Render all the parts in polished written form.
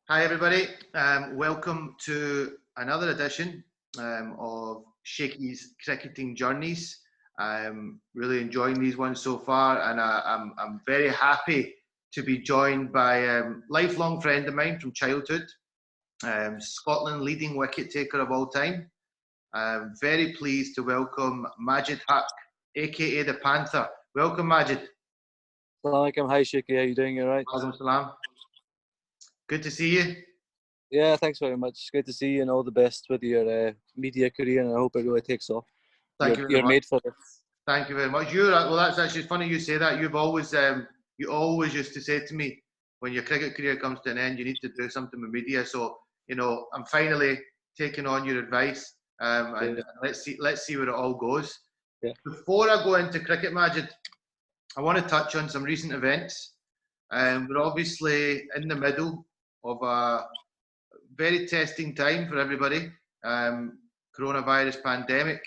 Hi everybody, welcome to another edition of Shakey's cricketing journeys. I'm really enjoying these ones so far, and I'm very happy to be joined by a lifelong friend of mine from childhood, Scotland leading wicket taker of all time. I'm very pleased to welcome Majid Haq, aka the Panther. Welcome, Majid. Assalamualaikum. Hi, Shaky. How you doing? You alright? Welcome, salam. Good to see you. Yeah, thanks very much. Great to see you, and all the best with your media career, and I hope it really takes off. Thank you very You're much. made for this. Thank you very much. Well, that's actually funny you say that. You always used to say to me, when your cricket career comes to an end, you need to do something with media. So, I'm finally taking on your advice, and let's see where it all goes. Yeah. Before I go into cricket, Majid, I want to touch on some recent events. We're obviously in the middle of a very testing time for everybody, coronavirus pandemic,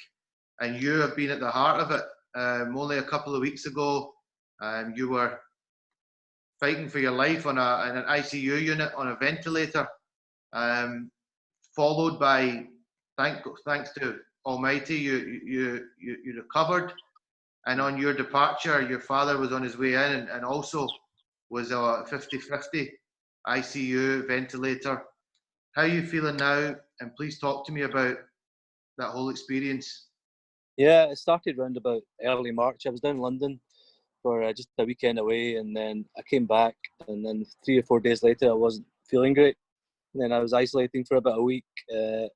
and you have been at the heart of it. Only a couple of weeks ago, you were fighting for your life in an ICU unit on a ventilator, followed by, thanks to Almighty, you recovered, and on your departure, your father was on his way in and also was a 50-50 ICU ventilator. How are you feeling now? And please talk to me about that whole experience. Yeah, it started around about early March. I was down in London for just a weekend away, and then I came back, and then 3 or 4 days later, I wasn't feeling great. And then I was isolating for about a week. It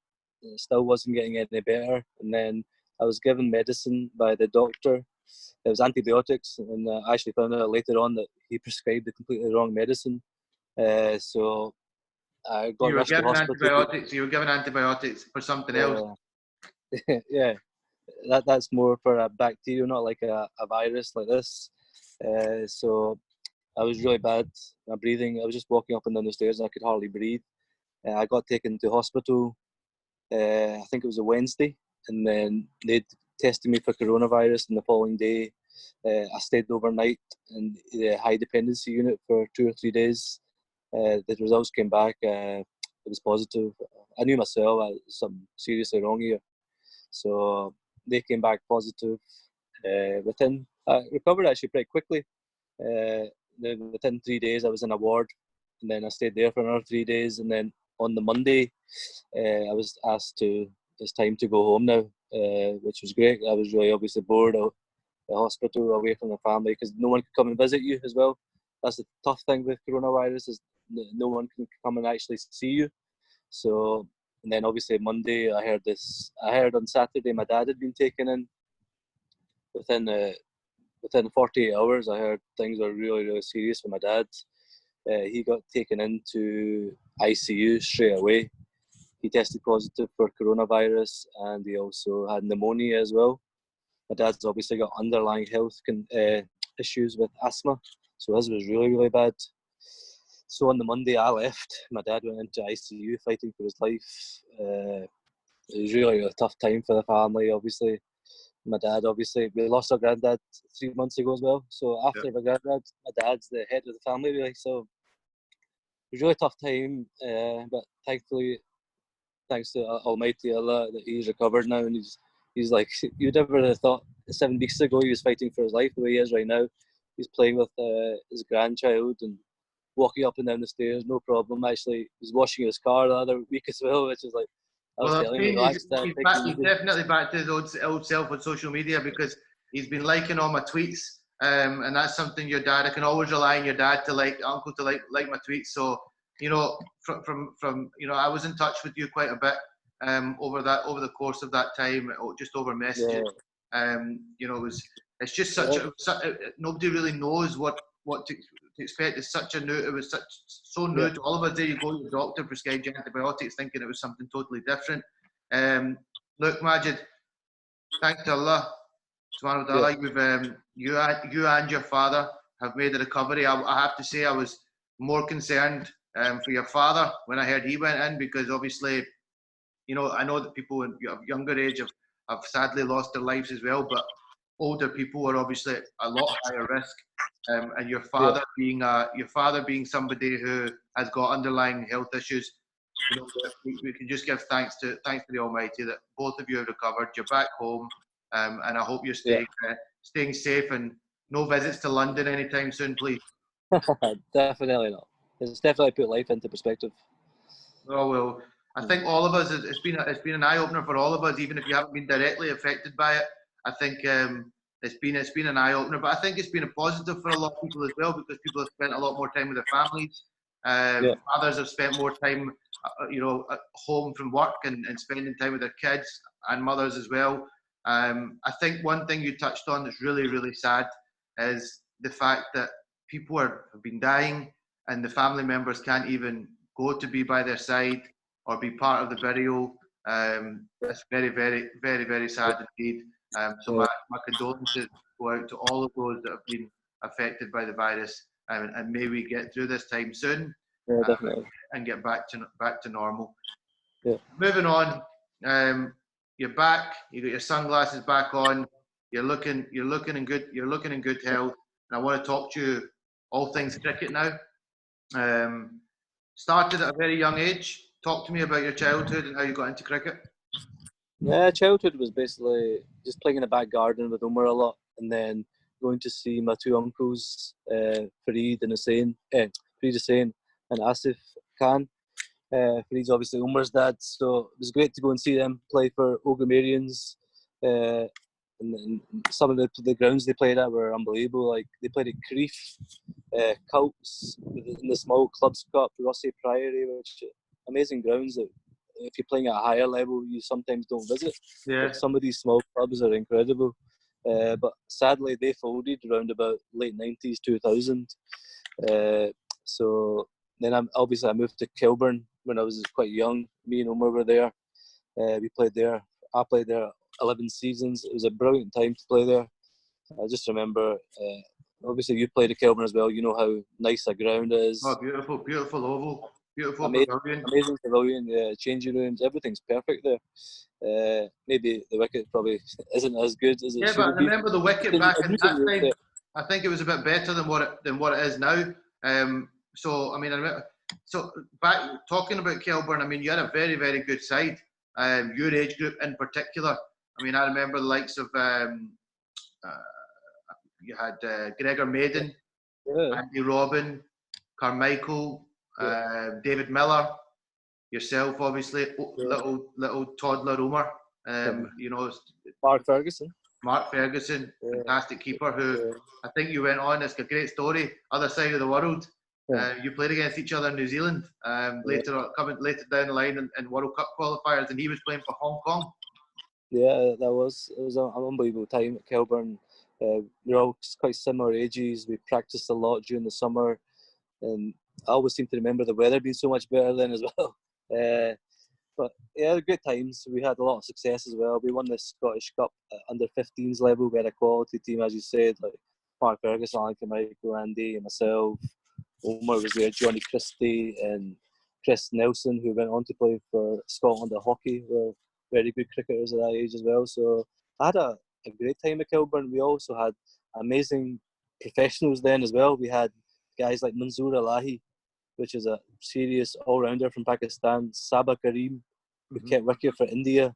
still wasn't getting any better, and then I was given medicine by the doctor. It was antibiotics, and I actually found out later on that he prescribed the completely wrong medicine. So I got rushed to hospital. You were given antibiotics for something else. Yeah, that's more for a bacteria, not like a virus like this. So I was really bad. My breathing, I was just walking up and down the stairs and I could hardly breathe. I got taken to hospital, I think it was a Wednesday, and then they tested me for coronavirus, and the following day I stayed overnight in the high dependency unit for 2 or 3 days. The results came back, it was positive. I knew myself, something seriously wrong here. So they came back positive. I recovered actually pretty quickly. Within 3 days, I was in a ward, and then I stayed there for another 3 days. And then on the Monday, I was asked it's time to go home now, which was great. I was really obviously bored of the hospital, away from the family, because no one could come and visit you as well. That's the tough thing with coronavirus, is no one can come and actually see you. So, and then obviously Monday, I heard on Saturday my dad had been taken in. Within 48 hours, I heard things were really, really serious for my dad. He got taken into ICU straight away. He tested positive for coronavirus, and he also had pneumonia as well. My dad's obviously got underlying health issues with asthma, so his was really, really bad. So on the Monday I left, my dad went into ICU fighting for his life. It was really a tough time for the family, obviously. My dad, obviously, we lost our granddad 3 months ago as well. So after my granddad, my dad's the head of the family, really. So it was a really tough time, but thankfully, thanks to Almighty Allah, that he's recovered now, and he's like, you'd never have thought 7 weeks ago he was fighting for his life the way he is right now. He's playing with his grandchild and walking up and down the stairs, no problem. Actually, he's washing his car the other week as well, which is like, Well, he's definitely back to his old self on social media, because he's been liking all my tweets, and that's something your dad. I can always rely on your dad to like, uncle to like my tweets. So from I was in touch with you quite a bit over the course of that time, just over messages. Yeah. It's just nobody really knows what to expect. It's such a new. It was so new to all of us. There you go, your doctor prescribed you antibiotics, thinking it was something totally different. Look, Majid, thanks to Allah, Subhanahu wa Ta'ala, you and your father have made a recovery. I have to say, I was more concerned for your father when I heard he went in, because obviously, I know that people in younger age have sadly lost their lives as well. But older people are obviously at a lot higher risk. And your father being somebody who has got underlying health issues, you know, we can just give thanks to the Almighty that both of you have recovered. You're back home, and I hope you're staying safe, and no visits to London anytime soon, please. Definitely not. It's definitely put life into perspective. Oh well, I think all of us, it's been an eye opener for all of us, even if you haven't been directly affected by it. I think it's been an eye opener, but I think it's been a positive for a lot of people as well, because people have spent a lot more time with their families. Others have spent more time, at home from work and spending time with their kids, and mothers as well. I think one thing you touched on that's really, really sad is the fact that people have been dying, and the family members can't even go to be by their side or be part of the burial. It's very, very, very, very sad indeed. So my condolences go out to all of those that have been affected by the virus, and may we get through this time soon, definitely, and get back to normal. Yeah. Moving on, you're back. You got your sunglasses back on. You're looking in good health. And I want to talk to you all things cricket now. Started at a very young age. Talk to me about your childhood and how you got into cricket. Yeah, childhood was basically just playing in the back garden with Umar a lot, and then going to see my two uncles, Fareed Hussain and Asif Khan. Fareed's obviously Umar's dad, so it was great to go and see them play for Ogramarians. And some of the grounds they played at were unbelievable. Like, they played at Creef, Cults, in the small clubs cup, Rossy Priory, which amazing grounds that if you're playing at a higher level you sometimes don't visit. Yeah. But some of these small clubs are incredible. But sadly they folded around about late 90s, 2000. So then I moved to Kilburn when I was quite young. Me and Omar were there. We played there. I played there 11 seasons. It was a brilliant time to play there. I just remember, obviously you played at Kilburn as well. You know how nice a ground is. Oh, beautiful, beautiful oval. Beautiful pavilion. Amazing pavilion, changing rooms, everything's perfect there. Maybe the wicket probably isn't as good as it should be. Yeah, but I remember the wicket back in that time. I think it was a bit better than what it is now. So I mean, back talking about Kilburn, I mean, you had a very, very good side. Your age group in particular. I mean, I remember the likes of you had Gregor Maiden, Andy Robin, Carmichael, David Miller, yourself, obviously, little toddler Omar. Mark Ferguson, fantastic keeper who I think you went on. It's a great story. Other side of the world. You played against each other in New Zealand later down the line in World Cup qualifiers, and he was playing for Hong Kong. Yeah, it was an unbelievable time at Kilburn. We're all quite similar ages. We practiced a lot during the summer, and I always seem to remember the weather being so much better then as well. But yeah, great times. We had a lot of success as well. We won the Scottish Cup at under 15s level. We had a quality team, as you said, like Mark Ferguson, Alan Michael, Andy, and myself. Omar was there, Johnny Christie, and Chris Nelson, who went on to play for Scotland at hockey, were very good cricketers at that age as well. So I had a great time at Kilburn. We also had amazing professionals then as well. We had guys like Manzoor Alahi, which is a serious all-rounder from Pakistan, Sabah Kareem, who kept wicket for India.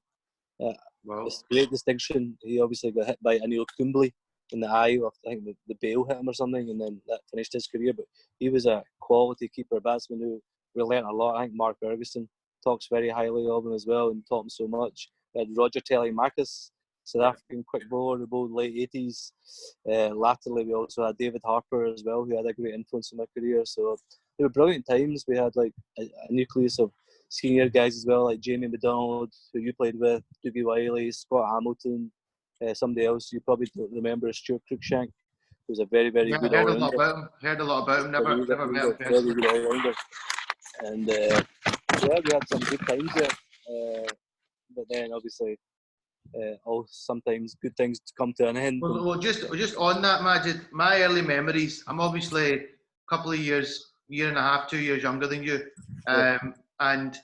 It's great distinction. He obviously got hit by Anil Kumble in the eye. I think the bail hit him or something, and then that finished his career. But he was a quality keeper batsman who we learnt a lot. I think Mark Ferguson talks very highly of him as well and taught him so much. We had Roger Telly-Marcus, South African quick bowler who bowled late 80s. Latterly, we also had David Harper as well, who had a great influence in my career. So they were brilliant times. We had like a nucleus of senior guys as well, like Jamie McDonald, who you played with, Dougie Wiley, Scott Hamilton, somebody else you probably don't remember, Stuart Cruikshank, who was a very, very good all-rounder. Heard a lot about him. Never met him personally. Very good all-rounder. And yeah, we had some good times there. But then obviously, sometimes good things come to an end. Well, just on that, Majid, my early memories. I'm obviously a couple of years, year and a half, 2 years younger than you, and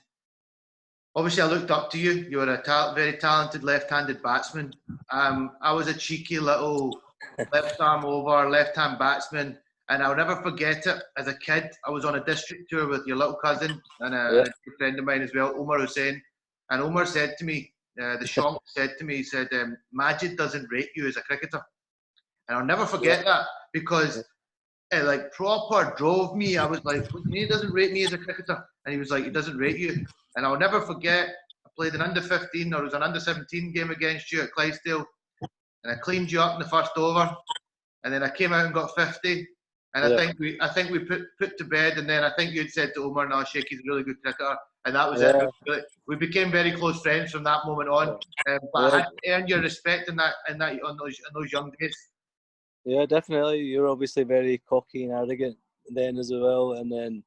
obviously I looked up to you. You were a very talented left-handed batsman. I was a cheeky little left arm over, left-hand batsman, and I'll never forget it. As a kid, I was on a district tour with your little cousin and a good friend of mine as well, Omar Hussain. And Omar said to me, the Shonk said to me, he said, Majid doesn't rate you as a cricketer. And I'll never forget that, because it like proper drove me. I was like, what do you mean he doesn't rate me as a cricketer? And he was like, he doesn't rate you. And I'll never forget, I played an under 15 or it was an under 17 game against you at Clydesdale, and I cleaned you up in the first over, and then I came out and got 50. And I think we put to bed, and then I think you'd said to Omar, no, Sheikh, he's a really good cricketer. And that was it. We became very close friends from that moment on. But I had to earn your respect on those young days. Yeah, definitely. You're obviously very cocky and arrogant then as well. And then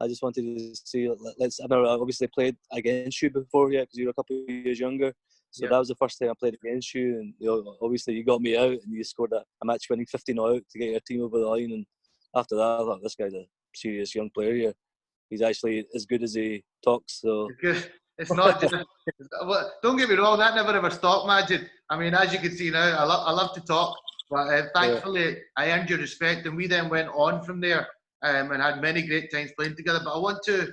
I just wanted to see, I've never obviously played against you before, because you were a couple of years younger. So that was the first time I played against you. And obviously you got me out and you scored a match-winning 50 out to get your team over the line. And after that, I thought, this guy's a serious young player here. He's actually as good as he talks. So it's not just. Don't get me wrong, that never ever stopped, Majid. I mean, as you can see now, I love to talk, but thankfully I earned your respect, and we then went on from there and had many great times playing together. But I want to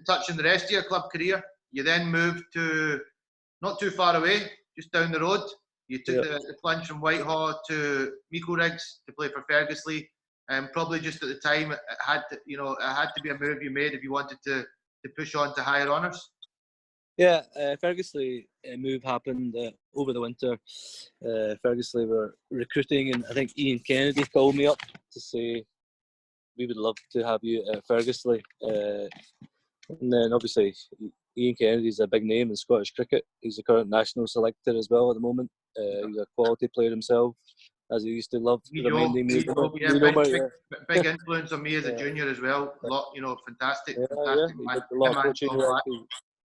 touch on the rest of your club career. You then moved to not too far away, just down the road. You took the plunge from Whitehall to Miko Riggs to play for Fergusley. Probably just at the time, it had to be a move you made if you wanted to push on to higher honours. Yeah, Fergusley move happened over the winter. Fergusley were recruiting, and I think Ian Kennedy called me up to say, we would love to have you at Fergusley. And then obviously Ian Kennedy's a big name in Scottish cricket. He's the current national selector as well at the moment. He's a quality player himself, as he used to love reminding me. Big influence on me as a junior as well. A lot, fantastic. He did a lot of coaching.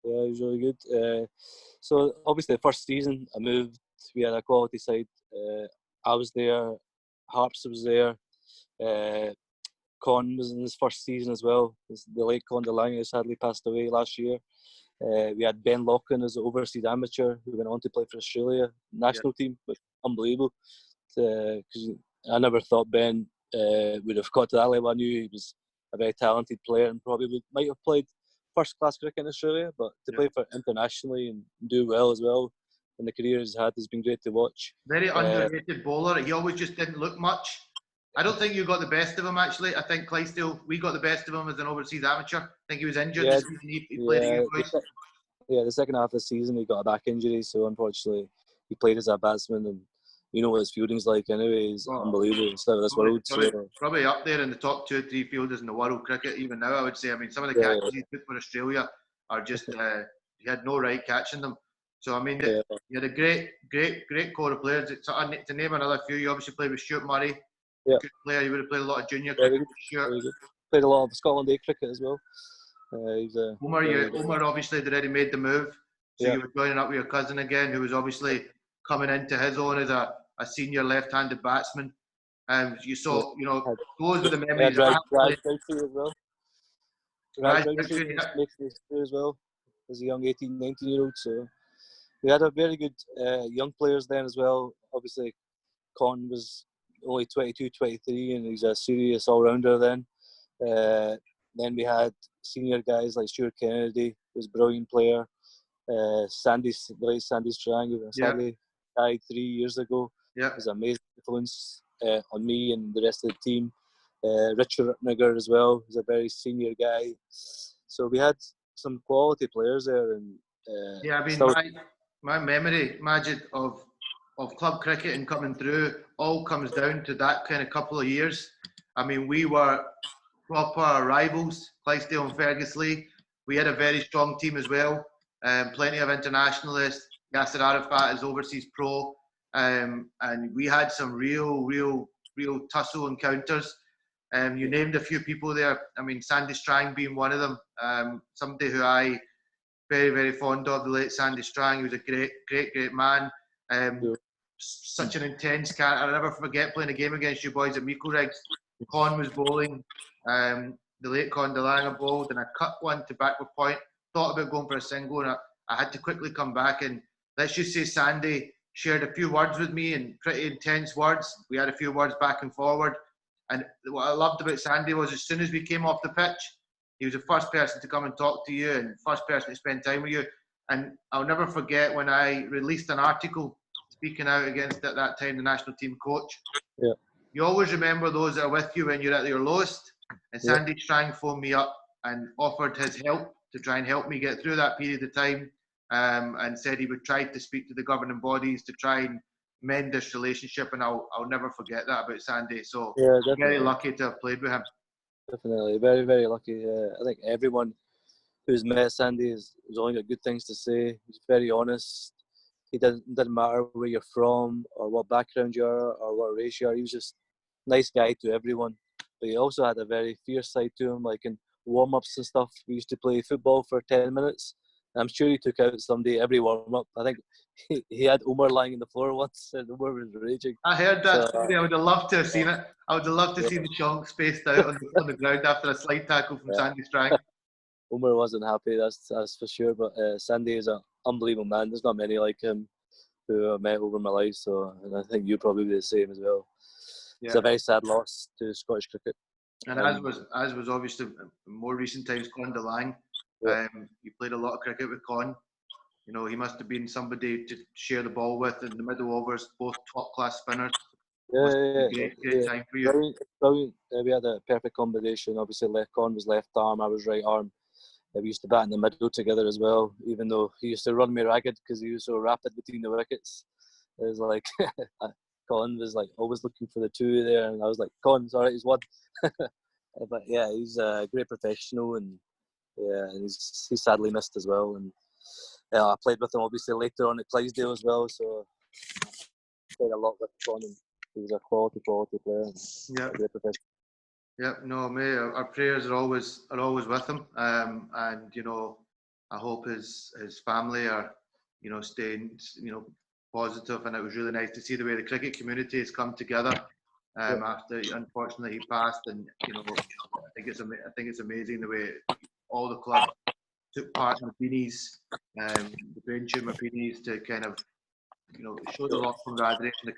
Yeah, he was really good. So obviously the first season I moved, we had a quality side. I was there, Harps was there, Con was in his first season as well. The late Con DeLange sadly passed away last year. We had Ben Locken as an overseas amateur who went on to play for Australia national team, but unbelievable. Because I never thought Ben would have got to that level. I knew he was a very talented player and probably might have played first-class cricket in Australia, but to play for internationally and do well as well in the career he's had has been great to watch. Very underrated bowler. He always just didn't look much. I don't think you got the best of him, actually. I think Clydesdale, we got the best of him as an overseas amateur. I think he was injured this season. He played against Boys. The second half of the season he got a back injury, so unfortunately he played as a batsman, and you know what his fielding's like anyway. He's unbeliable instead of this world. Probably up there in the top 2 or 3 fielders in the world cricket, even now, I would say. I mean, some of the catches he took for Australia are just, he had no right catching them. So, I mean, you had a great core of players. To name another few, you obviously played with Stuart Murray. Good player. You would have played a lot of junior cricket. Played a lot of Scotland A cricket as well. Omar obviously had already made the move. So you were joining up with your cousin again, who was obviously coming into his own as a senior left-handed batsman. You saw, those were the memories. Raj as well. Raj makes this as well as a young 18, 19-year-old. So we had a very good young players then as well. Obviously, Con was only 22, 23, and he's a serious all-rounder then. Then we had senior guys like Stuart Kennedy, who was a brilliant player. The late Sandy Strang, who sadly died 3 years ago. It was an amazing influence on me and the rest of the team. Richard Rutniger as well, who's a very senior guy. So we had some quality players there. And my memory, Majid, of club cricket and coming through all comes down to that kind of couple of years. I mean, we were proper rivals, Clydesdale and Fergusley. We had a very strong team as well. Plenty of internationalists. Yasser Arafat is overseas pro. And we had some real tussle encounters. You named a few people there. I mean, Sandy Strang being one of them. Somebody who I very, very fond of, the late Sandy Strang. He was a great man. Such an intense character. I'll never forget playing a game against you boys at Miko Riggs. Con was bowling. The late Con DeLange bowled, and I cut one to backward point. Thought about going for a single, and I had to quickly come back, and let's just say Sandy shared a few words with me, and pretty intense words. We had a few words back and forward. And what I loved about Sandy was as soon as we came off the pitch, he was the first person to come and talk to you and first person to spend time with you. And I'll never forget when I released an article speaking out against, at that time, the national team coach. Yeah. You always remember those that are with you when you're at your lowest. And Sandy Strang phoned me up and offered his help to try and help me get through that period of time, and said he would try to speak to the governing bodies to try and mend this relationship. And I'll never forget that about Sandy. So I'm very lucky to have played with him. Definitely, very, very lucky. I think everyone who's met Sandy has only got good things to say. He's very honest. He doesn't matter where you're from or what background you are or what race you are. He was just a nice guy to everyone. But he also had a very fierce side to him. Like in warm-ups and stuff, we used to play football for 10 minutes. I'm sure he took out somebody every warm-up. I think he had Omar lying on the floor once, and Omar was raging. I heard that story. I would have loved to have seen it. I would have loved to see the chunk spaced out on the ground after a slide tackle from Sandy Strang. Omar wasn't happy, that's for sure. But Sandy is an unbelievable man. There's not many like him who I've met over my life. So, and I think you probably be the same as well. Yeah. It's a very sad loss to Scottish cricket. And as was obviously in more recent times, Con DeLange. You played a lot of cricket with Con. You know, he must have been somebody to share the ball with in the middle overs, both top-class spinners. Great time for you. Brilliant. We had a perfect combination. Obviously, Con was left arm, I was right arm. We used to bat in the middle together as well, even though he used to run me ragged because he was so rapid between the wickets. It was like, Con was like always looking for the two there, and I was like, Con, it's all right, he's one. But yeah, he's a great professional, and he's sadly missed as well. And I played with him obviously later on at Clydesdale as well, so I played a lot with Con, and he was a quality player. Yeah. A great professional. Yeah, no, mate. Our prayers are always with him, and you know, I hope his family are, you know, staying, you know, positive. And it was really nice to see the way the cricket community has come together after unfortunately he passed. And you know, I think it's amazing the way all the clubs took part in the Beanies, the brain tumour Beanies, to kind of, you know, show the love camaraderie in the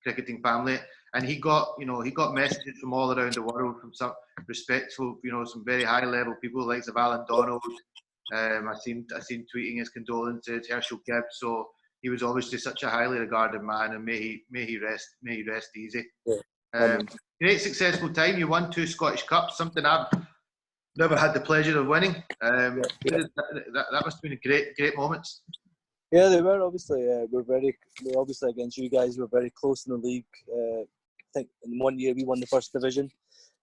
cricketing family. And he got messages from all around the world, from some respectful, you know, some very high level people like Alan Donald. I seen tweeting his condolences, Herschel Gibbs. So he was obviously such a highly regarded man, and may he rest easy. Great successful time. You won 2 Scottish Cups, something I've never had the pleasure of winning. That must have been a great moments. Yeah, they were obviously. We're obviously against you guys. We're very close in the league. I think in 1 year we won the first division.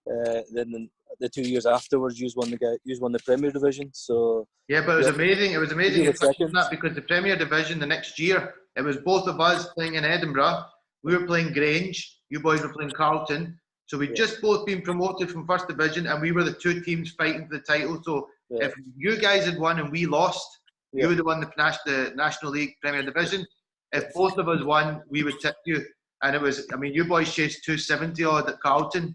Then the 2 years afterwards, you won the Premier Division. So yeah, but it was amazing. It was amazing that, because the Premier Division the next year, it was both of us playing in Edinburgh. We were playing Grange. You boys were playing Carlton. So we'd just both been promoted from First Division, and we were the 2 teams fighting for the title. So if you guys had won and we lost, you would have won the National League Premier Division. If both of us won, we would tip you. And it was, I mean, you boys chased 270 odd at Carlton.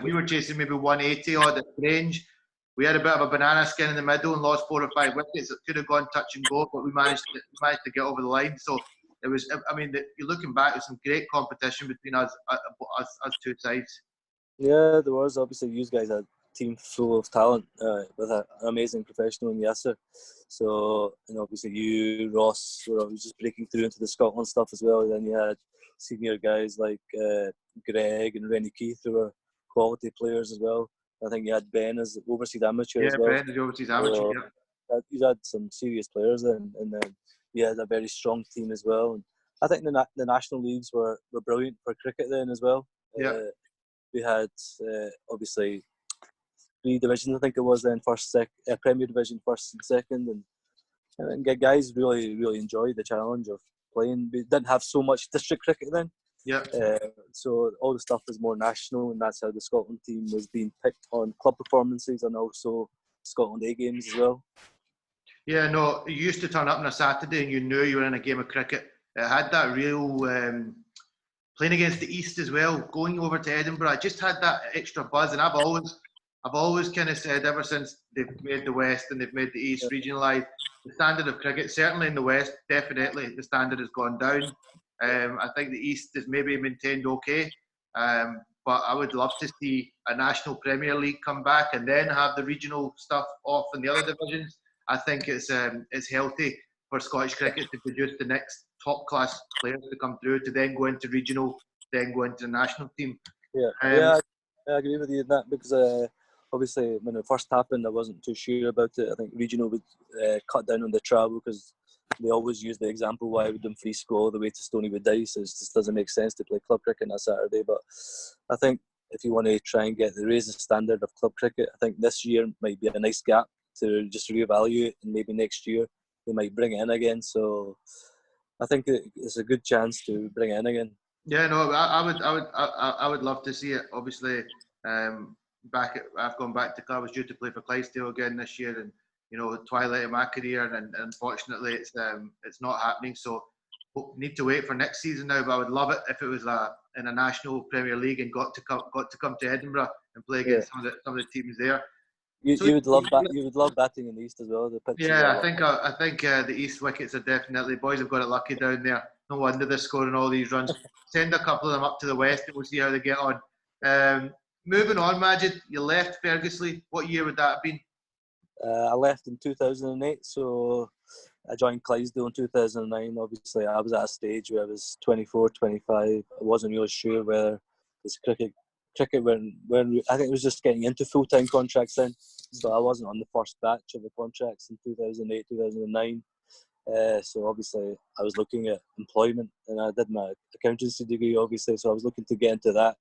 We were chasing maybe 180 odd at Grange. We had a bit of a banana skin in the middle and lost 4 or 5 wickets. It could have gone touch and go, but we managed to get over the line. So it was, I mean, you're looking back, there's some great competition between us 2 sides. Yeah, there was. Obviously, you guys had a team full of talent with an amazing professional in Yasser. So, and obviously you, Ross, were just breaking through into the Scotland stuff as well. Then you had senior guys like Greg and Rennie Keith, who were quality players as well. I think you had Ben as overseas amateur as well. Yeah, Ben as overseas amateur, so, you had some serious players then, and then you had a very strong team as well. And I think the national leagues were brilliant for cricket then as well. Yeah. We had obviously 3 divisions, I think it was then, Premier Division, first and second, and guys really enjoyed the challenge of playing. We didn't have so much district cricket then. Yeah. So all the stuff was more national, and that's how the Scotland team was being picked on club performances and also Scotland A games as well. Yeah, no, you used to turn up on a Saturday and you knew you were in a game of cricket. It had that real playing against the East as well, going over to Edinburgh. I just had that extra buzz, and I've always kind of said, ever since they've made the West and they've made the East regionalised, the standard of cricket, certainly in the West, definitely the standard has gone down. I think the East is maybe maintained okay, but I would love to see a national Premier League come back and then have the regional stuff off in the other divisions. I think it's healthy for Scottish cricket to produce the next top class players to come through, to then go into regional, then go into the national team. Yeah, I agree with you in that, because obviously when it first happened, I wasn't too sure about it. I think regional would cut down on the travel, because they always use the example why would Dumfries go all the way to Stonywood Dice. It just doesn't make sense to play club cricket on a Saturday. But I think if you want to try and raise the standard of club cricket, I think this year might be a nice gap to just reevaluate, and maybe next year they might bring it in again. So I think it's a good chance to bring it in again. Yeah, no, I would love to see it. Obviously, I've gone back to. I was due to play for Clydesdale again this year, and twilight of my career, and unfortunately, it's not happening. So, need to wait for next season now. But I would love it if it was in a national Premier League and got to come to Edinburgh and play against some of the teams there. You would love that. You would love batting in the East as well. The pitches. Yeah, I think the East wickets are definitely. Boys have got it lucky down there. No wonder they're scoring all these runs. Send a couple of them up to the West, and we'll see how they get on. Moving on, Majid, you left Fergusley. What year would that have been? I left in 2008, so I joined Clydesdale in 2009. Obviously, I was at a stage where I was 24, 25. I wasn't really sure whether this cricket when I think it was just getting into full-time contracts then, so I wasn't on the first batch of the contracts in 2008, 2009. So obviously I was looking at employment, and I did my accountancy degree obviously, so I was looking to get into that.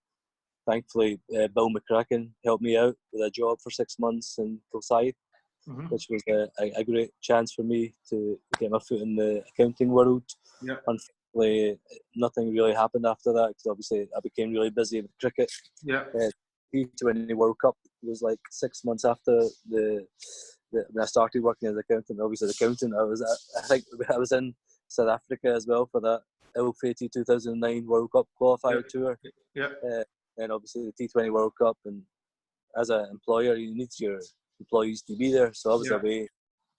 Thankfully, Bill McCracken helped me out with a job for 6 months in Kilsyth, which was a great chance for me to get my foot in the accounting world. Yeah. Unfortunately, nothing really happened after that, because obviously I became really busy with cricket. Yeah. T20 World Cup was like 6 months after when I started working as an accountant. Obviously, as an accountant, I think I was in South Africa as well for that Ilfati 2009 World Cup qualifier tour. Yeah. And obviously the T20 World Cup, and as an employer, you need your employees to be there. So I was away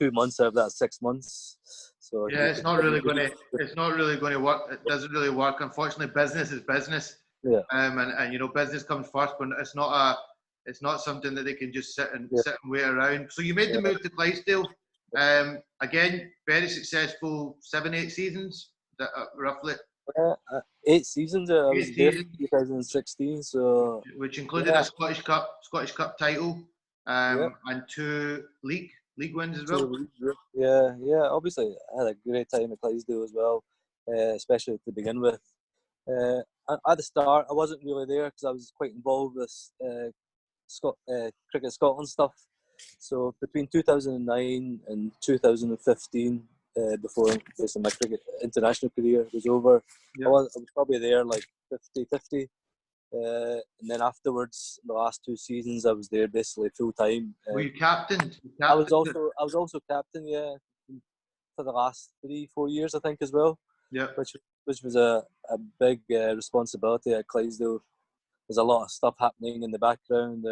2 months out of that 6 months. So yeah, it's not really going to work. It doesn't really work. Unfortunately, business is business. Yeah. And business comes first, but it's not something that they can just sit and wait around. So you made the move to Clydesdale. Again, very successful 7-8 seasons, roughly. 8 seasons. I was there in 2016, so which included a Scottish Cup title, and 2 league wins as well. Yeah. Obviously, I had a great time at Clydesdale as well, especially to begin with. At the start, I wasn't really there because I was quite involved with Cricket Scotland stuff. So between 2009 and 2015, before basically my cricket international career was over, I was probably there like 50-50. And then afterwards, the last 2 seasons, I was there basically full time. Were you captain? I was also captain, for the last 3-4 years, I think, as well. Yeah. Which was a big responsibility at Clydesdale. There's a lot of stuff happening in the background.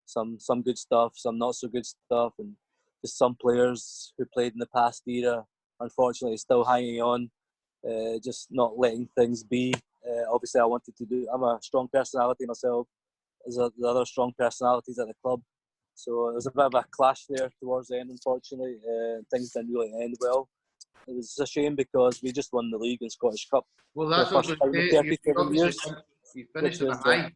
Some good stuff, some not so good stuff, and just some players who played in the past era, unfortunately, still hanging on, just not letting things be. Obviously, I'm a strong personality myself. There's other strong personalities at the club. So there was a bit of a clash there towards the end, unfortunately. Things didn't really end well. It was a shame because we just won the league and Scottish Cup. Well, that's what you finished on a high.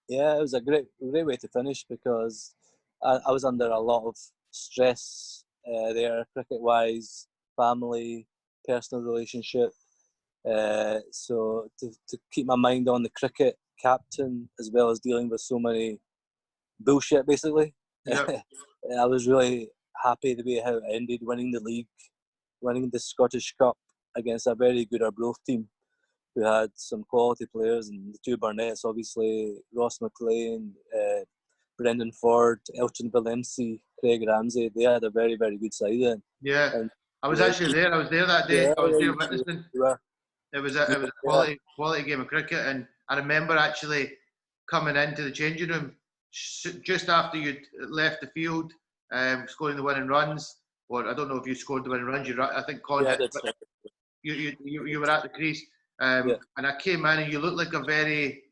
Yeah, it was a great way to finish because I was under a lot of stress there, cricket-wise, family, personal relationship. So to keep my mind on the cricket, captain, as well as dealing with so many bullshit, basically. Yep. I was really happy the way how it ended, winning the league, winning the Scottish Cup against a very good Arbroath team who had some quality players, and the 2 Burnetts, obviously, Ross McLean, Brendan Ford, Elton Valenci, Craig Ramsey. They had a very, very good side then. Yeah, and I was actually there. I was there that day. I was there witnessing. It was a quality game of cricket, and I remember actually coming into the changing room just after you'd left the field, scoring the winning runs. or I don't know if you scored the winning runs. I think Con Yeah, hit, that's but you were at the crease, and I came in and you looked like a very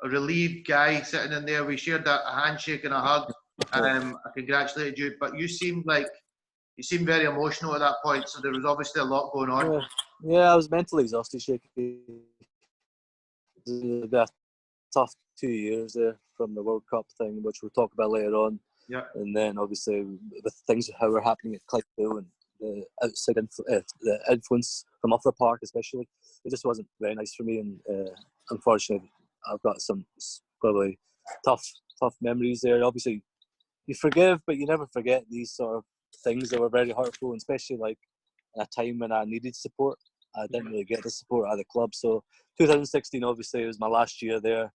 relieved guy sitting in there. We shared a handshake and a hug. I congratulated you, but you seemed very emotional at that point. So there was obviously a lot going on. Yeah, I was mentally exhausted, shaky. It was a tough 2 years there from the World Cup thing, which we'll talk about later on. Yeah. And then obviously with things how were happening at Clydehill and the outside the influence from off the park, especially, it just wasn't very nice for me. And unfortunately, I've got some probably tough memories there. Obviously, you forgive, but you never forget these sort of things that were very hurtful, and especially like at a time when I needed support. I didn't really get the support out of the club. So 2016, obviously, it was my last year there.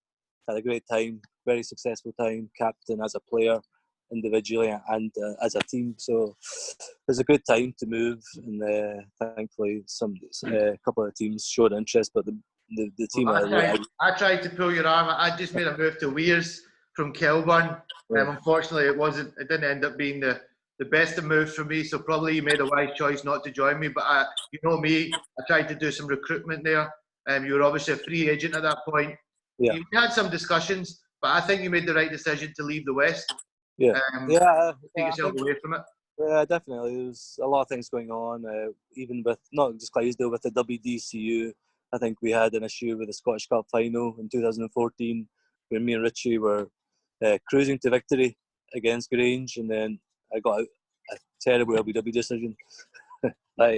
Had a great time, very successful time, captain as a player, individually and as a team. So it was a good time to move, and thankfully, a couple of teams showed interest, but the team. Well, I tried to pull your arm. I just made a move to Weirs from Kelburn. Unfortunately, it didn't end up being the best of moves for me. So probably you made a wise choice not to join me. But you know me, I tried to do some recruitment there. You were obviously a free agent at that point. Yeah. You had some discussions, but I think you made the right decision to leave the West. Yeah. Take yourself away from it. Yeah, definitely. There's a lot of things going on, even with not just Clydesdale, with the WDCU. I think we had an issue with the Scottish Cup final in 2014, where me and Richie were cruising to victory against Grange, and then I got a terrible LBW decision by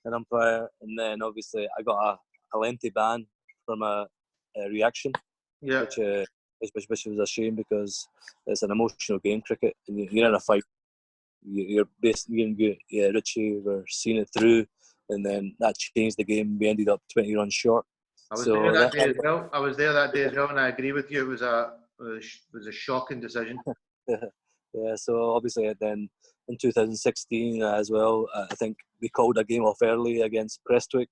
an umpire, and then obviously I got a lengthy ban from a reaction, which was a shame because it's an emotional game, cricket, and you're in a fight. You're basically, Richie were seeing it through, and then that changed the game. We ended up 20 runs short. I was there that day as well. I was there that day as well, and I agree with you. It was a shocking decision. Yeah, so obviously then in 2016 as well, I think we called a game off early against Prestwick,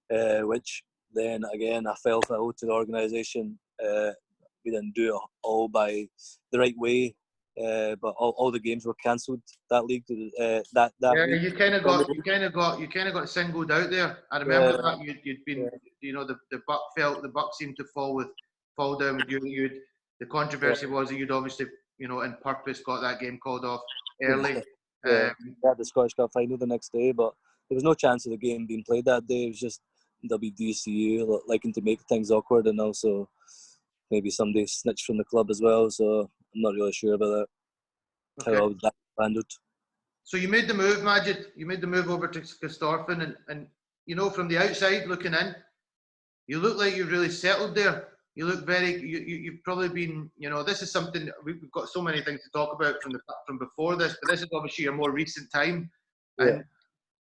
which then again I fell foul to the organisation. We didn't do it all by the right way. But all the games were cancelled that league. That week. You kind of got singled out there. I remember that you'd been, the buck seemed to fall down with you. The controversy was that you'd obviously, in purpose got that game called off early. We had the Scottish Cup final the next day, but there was no chance of the game being played that day. It was just WDCU liking to make things awkward, and also maybe somebody snitched from the club as well. So I'm not really sure about that. Okay. How that handled. So you made the move, Majid. You made the move over to Castorphin, and from the outside looking in, you look like you've really settled there. You look you've probably been, this is something, we've got so many things to talk about from before this, but this is obviously a more recent time. Yeah. And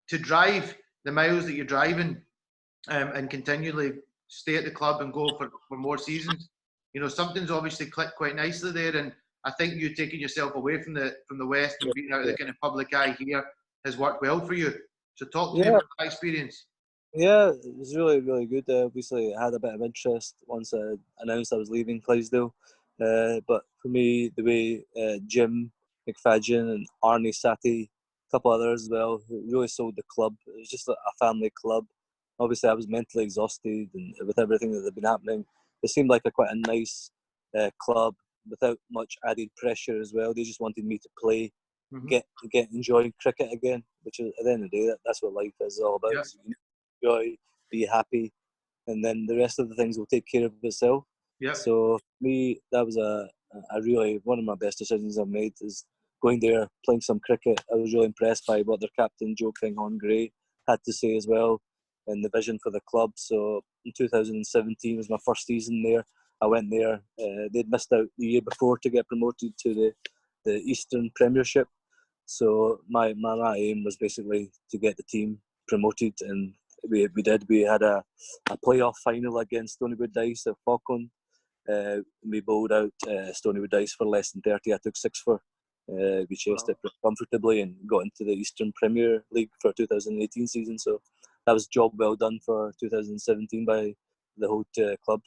to drive the miles that you're driving and continually stay at the club and go for more seasons, something's obviously clicked quite nicely there. And I think you taking yourself away from the West and being out of the kind of public eye here has worked well for you. So talk to me about that experience. Yeah, it was really, really good. Obviously, I had a bit of interest once I announced I was leaving Clydesdale. But for me, the way Jim McFadgen and Arnie Satie, a couple others as well, who really sold the club. It was just a family club. Obviously, I was mentally exhausted, and with everything that had been happening, it seemed like quite a nice club without much added pressure as well. They just wanted me to play, get enjoying cricket again, which is, at the end of the day, that's what life is all about. Yeah. So enjoy, be happy, and then the rest of the things will take care of itself. Yeah. So for me, that was a really one of my best decisions I've made, is going there, playing some cricket. I was really impressed by what their captain Joe Kinghorn-Gray had to say as well, and the vision for the club. So in 2017 was my first season there. I went there. They'd missed out the year before to get promoted to the Eastern Premiership. So my aim was basically to get the team promoted, and we did. We had a playoff final against Stonywood Dice at Falkland. We bowled out Stonywood Dice for less than 30. I took 6 for. We chased it comfortably and got into the Eastern Premier League for 2018 season. So that was a job well done for 2017 by the whole club.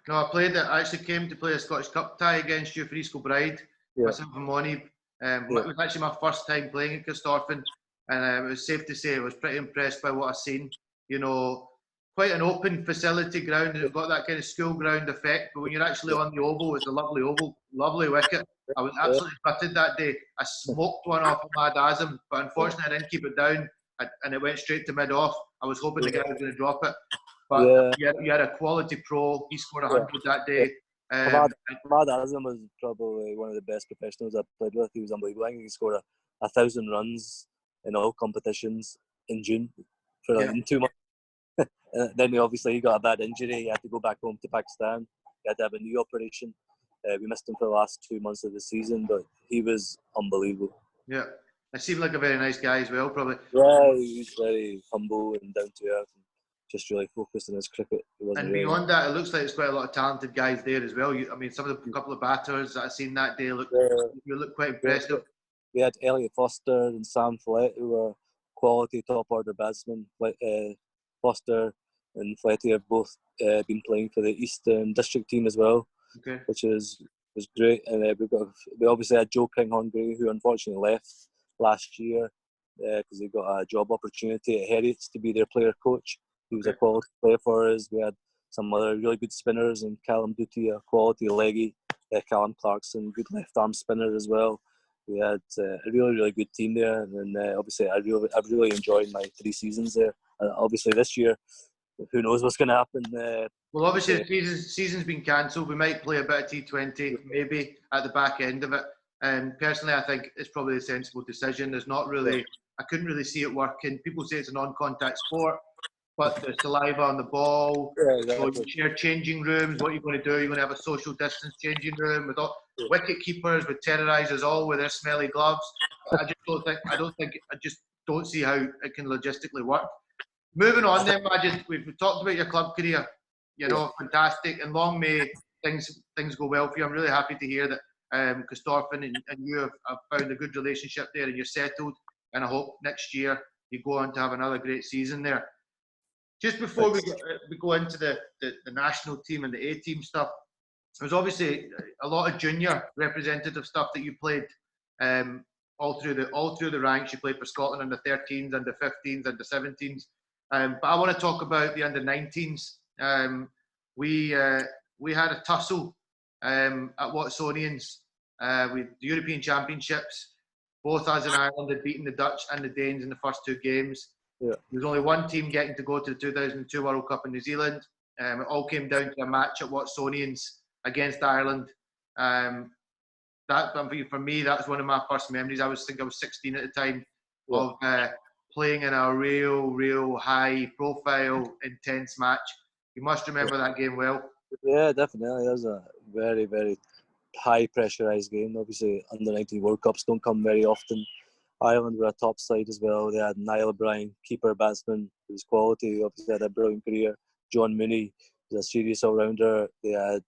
No, I actually came to play a Scottish Cup tie against you for East Kilbride. Myself and Monty It was actually my first time playing at Corstorphine, and it was safe to say I was pretty impressed by what I've seen. You know, quite an open facility ground, and it's got that kind of school ground effect. But when you're actually on the oval, it's a lovely oval, lovely wicket. I was absolutely gutted that day. I smoked one off of Madasm, but unfortunately I didn't keep it down, and it went straight to mid-off. I was hoping the guy was going to drop it. But you had a quality pro. He scored 100 that day. Madasm was probably one of the best professionals I've played with. He was unbelievable. I think he scored 1,000 runs in all competitions in June in 2 months. Then he got a bad injury. He had to go back home to Pakistan. He had to have a knee operation. We missed him for the last 2 months of the season, but he was unbelievable. Yeah, he seemed like a very nice guy as well, probably. Yeah, he was very humble and down to earth, and just really focused on his cricket. And beyond that, it looks like there's quite a lot of talented guys there as well. I mean, some of the couple of batters that I've seen that day look quite impressive. We had Elliot Foster and Sam Flett, who were quality top order batsmen. Foster and Fletty have both been playing for the Eastern District team as well, which was great. And we obviously had Joe Kinghorn-Gray, who unfortunately left last year because he got a job opportunity at Heriots to be their player coach. He was a quality player for us. We had some other really good spinners, and Callum Duty, a quality leggy, Callum Clarkson, good left arm spinner as well. We had a really, really good team there, and obviously I've really enjoyed my 3 seasons there. Obviously this year, who knows what's going to happen. Well, obviously the season's been cancelled. We might play a bit of T20 maybe at the back end of it. Personally, I think it's probably a sensible decision. There's not really, I couldn't really see it working. People say it's a non-contact sport, but there's saliva on the ball. So you share changing rooms. What are you going to do? You're going to have a social distance changing room with all wicket keepers, with terrorisers, all with their smelly gloves. I just don't see how it can logistically work. Moving on then, Majid, we've talked about your club career. You know, fantastic, and long may things go well for you. I'm really happy to hear that Corstorphine and you have found a good relationship there, and you're settled. And I hope next year you go on to have another great season there. Just before we go into the national team and the A-team stuff, there's obviously a lot of junior representative stuff that you played all through the ranks. You played for Scotland under 13s, under 15s, under 17s. But I want to talk about the under 19s. We had a tussle at Watsonians with the European Championships. Both us and Ireland had beaten the Dutch and the Danes in the first 2 games. There was only one team getting to go to the 2002 World Cup in New Zealand. It all came down to a match at Watsonians against Ireland. For me, that was one of my first memories. I was 16 at the time of playing in a real high-profile, intense match. You must remember that game well. Yeah, definitely. That was a very, very high-pressurised game. Obviously, under-19 World Cups don't come very often. Ireland were a top side as well. They had Niall O'Brien, keeper, batsman, who was quality. Obviously had a brilliant career. John Mooney was a serious all-rounder. They had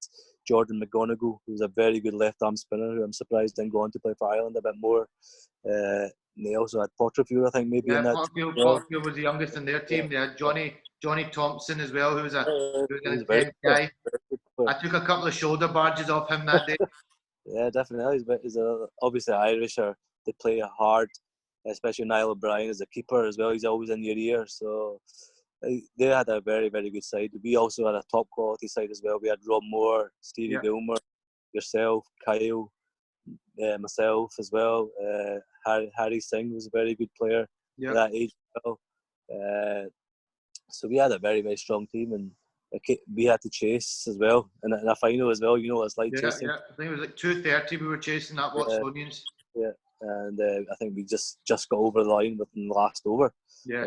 Jordan McGonigal, who was a very good left-arm spinner, who I'm surprised didn't go on to play for Ireland a bit more. They also had Porterfield, I think, maybe in that. Porterfield was the youngest in their team. They had Johnny Thompson as well, who was an intense guy. I took a couple of shoulder barges off him that day. Yeah, definitely. He's obviously Irish, or they play hard, especially Niall O'Brien as a keeper as well. He's always in your ear. So they had a very, very good side. We also had a top quality side as well. We had Rob Moore, Stevie Gilmore, yourself, Kyle, myself as well. Harry Singh was a very good player at that age as well. So we had a very, very strong team, and we had to chase as well. And in a final as well, you know what it's like chasing. Yeah, I think it was like 2:30 we were chasing that Watsonians. Yeah, and I think we just got over the line within the last over. Yeah.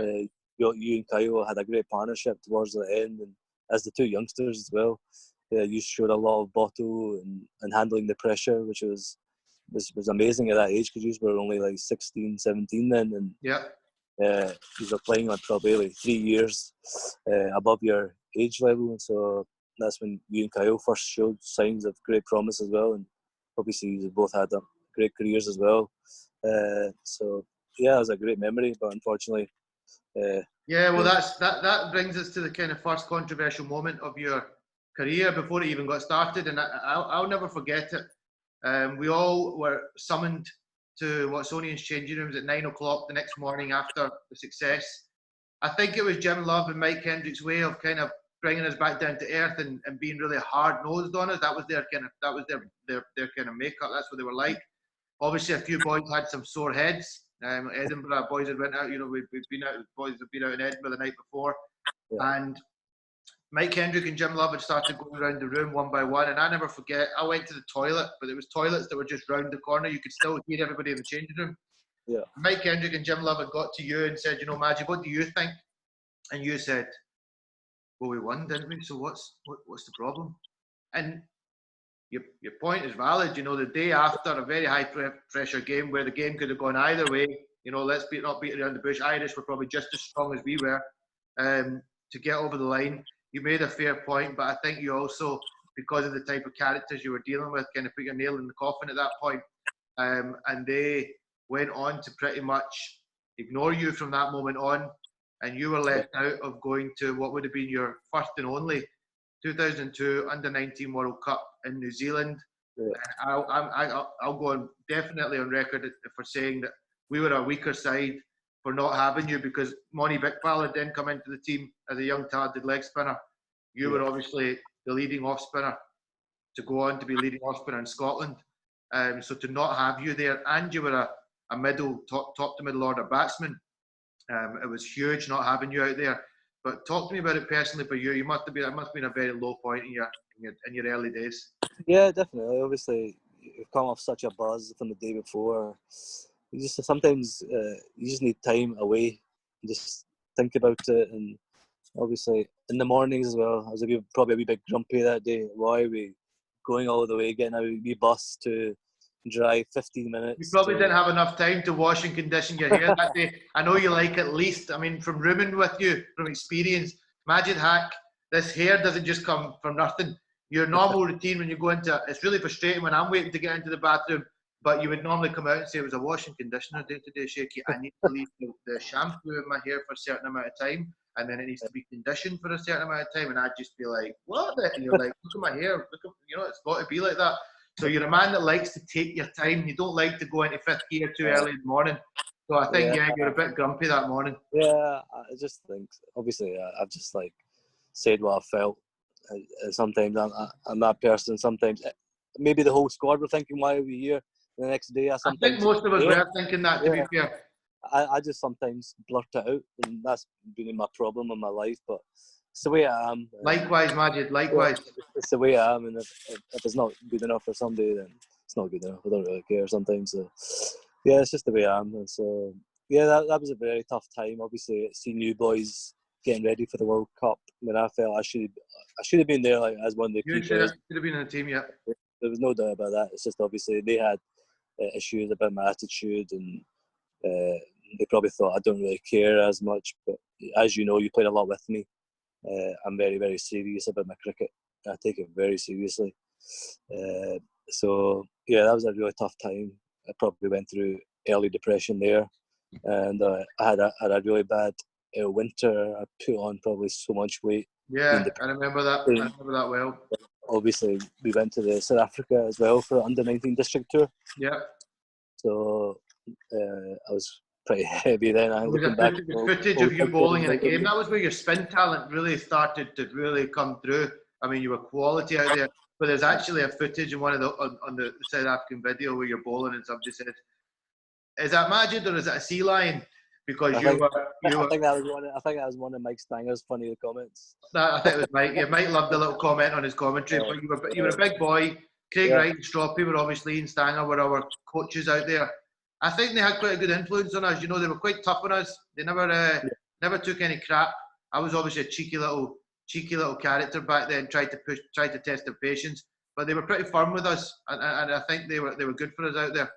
You and Kyle had a great partnership towards the end, and as the 2 youngsters as well. You showed a lot of bottle and handling the pressure, which was amazing at that age, because you were only like 16, 17 then, and you were playing on probably like 3 years above your age level, and so that's when you and Kyle first showed signs of great promise as well, and obviously you both had great careers as well. So yeah, it was a great memory, but unfortunately. That brings us to the kind of first controversial moment of your career before it even got started, and I'll never forget it. We all were summoned to Watsonian's changing rooms at 9 o'clock the next morning after the success. I think it was Jim Love and Mike Kendrick's way of kind of bringing us back down to earth and being really hard nosed on us. That was their kind of makeup. That's what they were like. Obviously, a few boys had some sore heads. Edinburgh boys had went out. We've been out. Boys have been out in Edinburgh the night before, and Mike Kendrick and Jim Love had started going around the room one by one. And I never forget. I went to the toilet, but it was toilets that were just round the corner. You could still hear everybody in the changing room. Yeah. Mike Kendrick and Jim Love had got to you and said, Majid, what do you think? And you said, well, we won, didn't we? So what's the problem? And your point is valid. The day after a very high pressure game where the game could have gone either way, let's not beat around the bush. Irish were probably just as strong as we were to get over the line. You made a fair point, but I think you also, because of the type of characters you were dealing with, kind of put your nail in the coffin at that point. And they went on to pretty much ignore you from that moment on. And you were left out of going to what would have been your first and only 2002 Under-19 World Cup in New Zealand. Yeah. I'll go on definitely on record for saying that we were a weaker side for not having you, because Moni Bikpal had then come into the team as a young talented leg spinner. You were obviously the leading off spinner to go on to be leading off spinner in Scotland. So to not have you there, and you were a top to middle order batsman. It was huge not having you out there. But talk to me about it personally for you. It must have been a very low point in your early days. Yeah, definitely. Obviously, you've come off such a buzz from the day before. You just sometimes you just need time away and just think about it. And obviously, in the mornings as well, I was probably a wee bit grumpy that day. Why are we going all the way, getting a wee bus to drive 15 minutes? You probably didn't have enough time to wash and condition your hair that day. I know you like at least, from rooming with you, from experience, Majid Haq, this hair doesn't just come from nothing. Your normal routine when you go into, it's really frustrating when I'm waiting to get into the bathroom, but you would normally come out and say, it was a wash and conditioner day today, Shaky. I need to leave the shampoo in my hair for a certain amount of time, and then it needs to be conditioned for a certain amount of time, and I'd just be like, what? And you're like, look at my hair, it's got to be like that. So you're a man that likes to take your time. You don't like to go into fifth gear too early in the morning. So I think, you're a bit grumpy that morning. Yeah, I just think, obviously, I've just said what I felt. Sometimes I'm that person. Sometimes maybe the whole squad were thinking, why are we here? The next day, I think most of us were thinking that, to be fair. I just sometimes blurt it out, and that's been my problem in my life. But it's the way I am. Likewise, Majid. Likewise. It's the way I am, and if it's not good enough for somebody, then it's not good enough. I don't really care sometimes. So, it's just the way I am. And so, that was a very tough time. Obviously, seeing you boys getting ready for the World Cup. I felt I should have been there as one of the key players. Should have been in the team, yeah. There was no doubt about that. It's just obviously they had issues about my attitude, and they probably thought I don't really care as much. But as you know, you played a lot with me. I'm very, very serious about my cricket. I take it very seriously. So that was a really tough time. I probably went through early depression there, and I had a really bad winter. I put on probably so much weight. Yeah, I remember that. I remember that well. Obviously, we went to the South Africa as well for the Under-19 district tour. Yeah. So I was pretty heavy then. Footage of you bowling in a game. That was where your spin talent really started to really come through. You were quality out there. But there's actually a footage in one of on the South African video where you're bowling, and somebody said, "Is that Majid or is that a sea lion?" Because I think that was one of Mike Stanger's funny comments. I think it was Mike. Yeah, Mike loved the little comment on his commentary. But you were a big boy. Craig Wright and Stroppy were obviously, and Stanger were our coaches out there. I think they had quite a good influence on us. They were quite tough on us. They never took any crap. I was obviously a cheeky little character back then, tried to test their patience. But they were pretty firm with us, and I think they were good for us out there.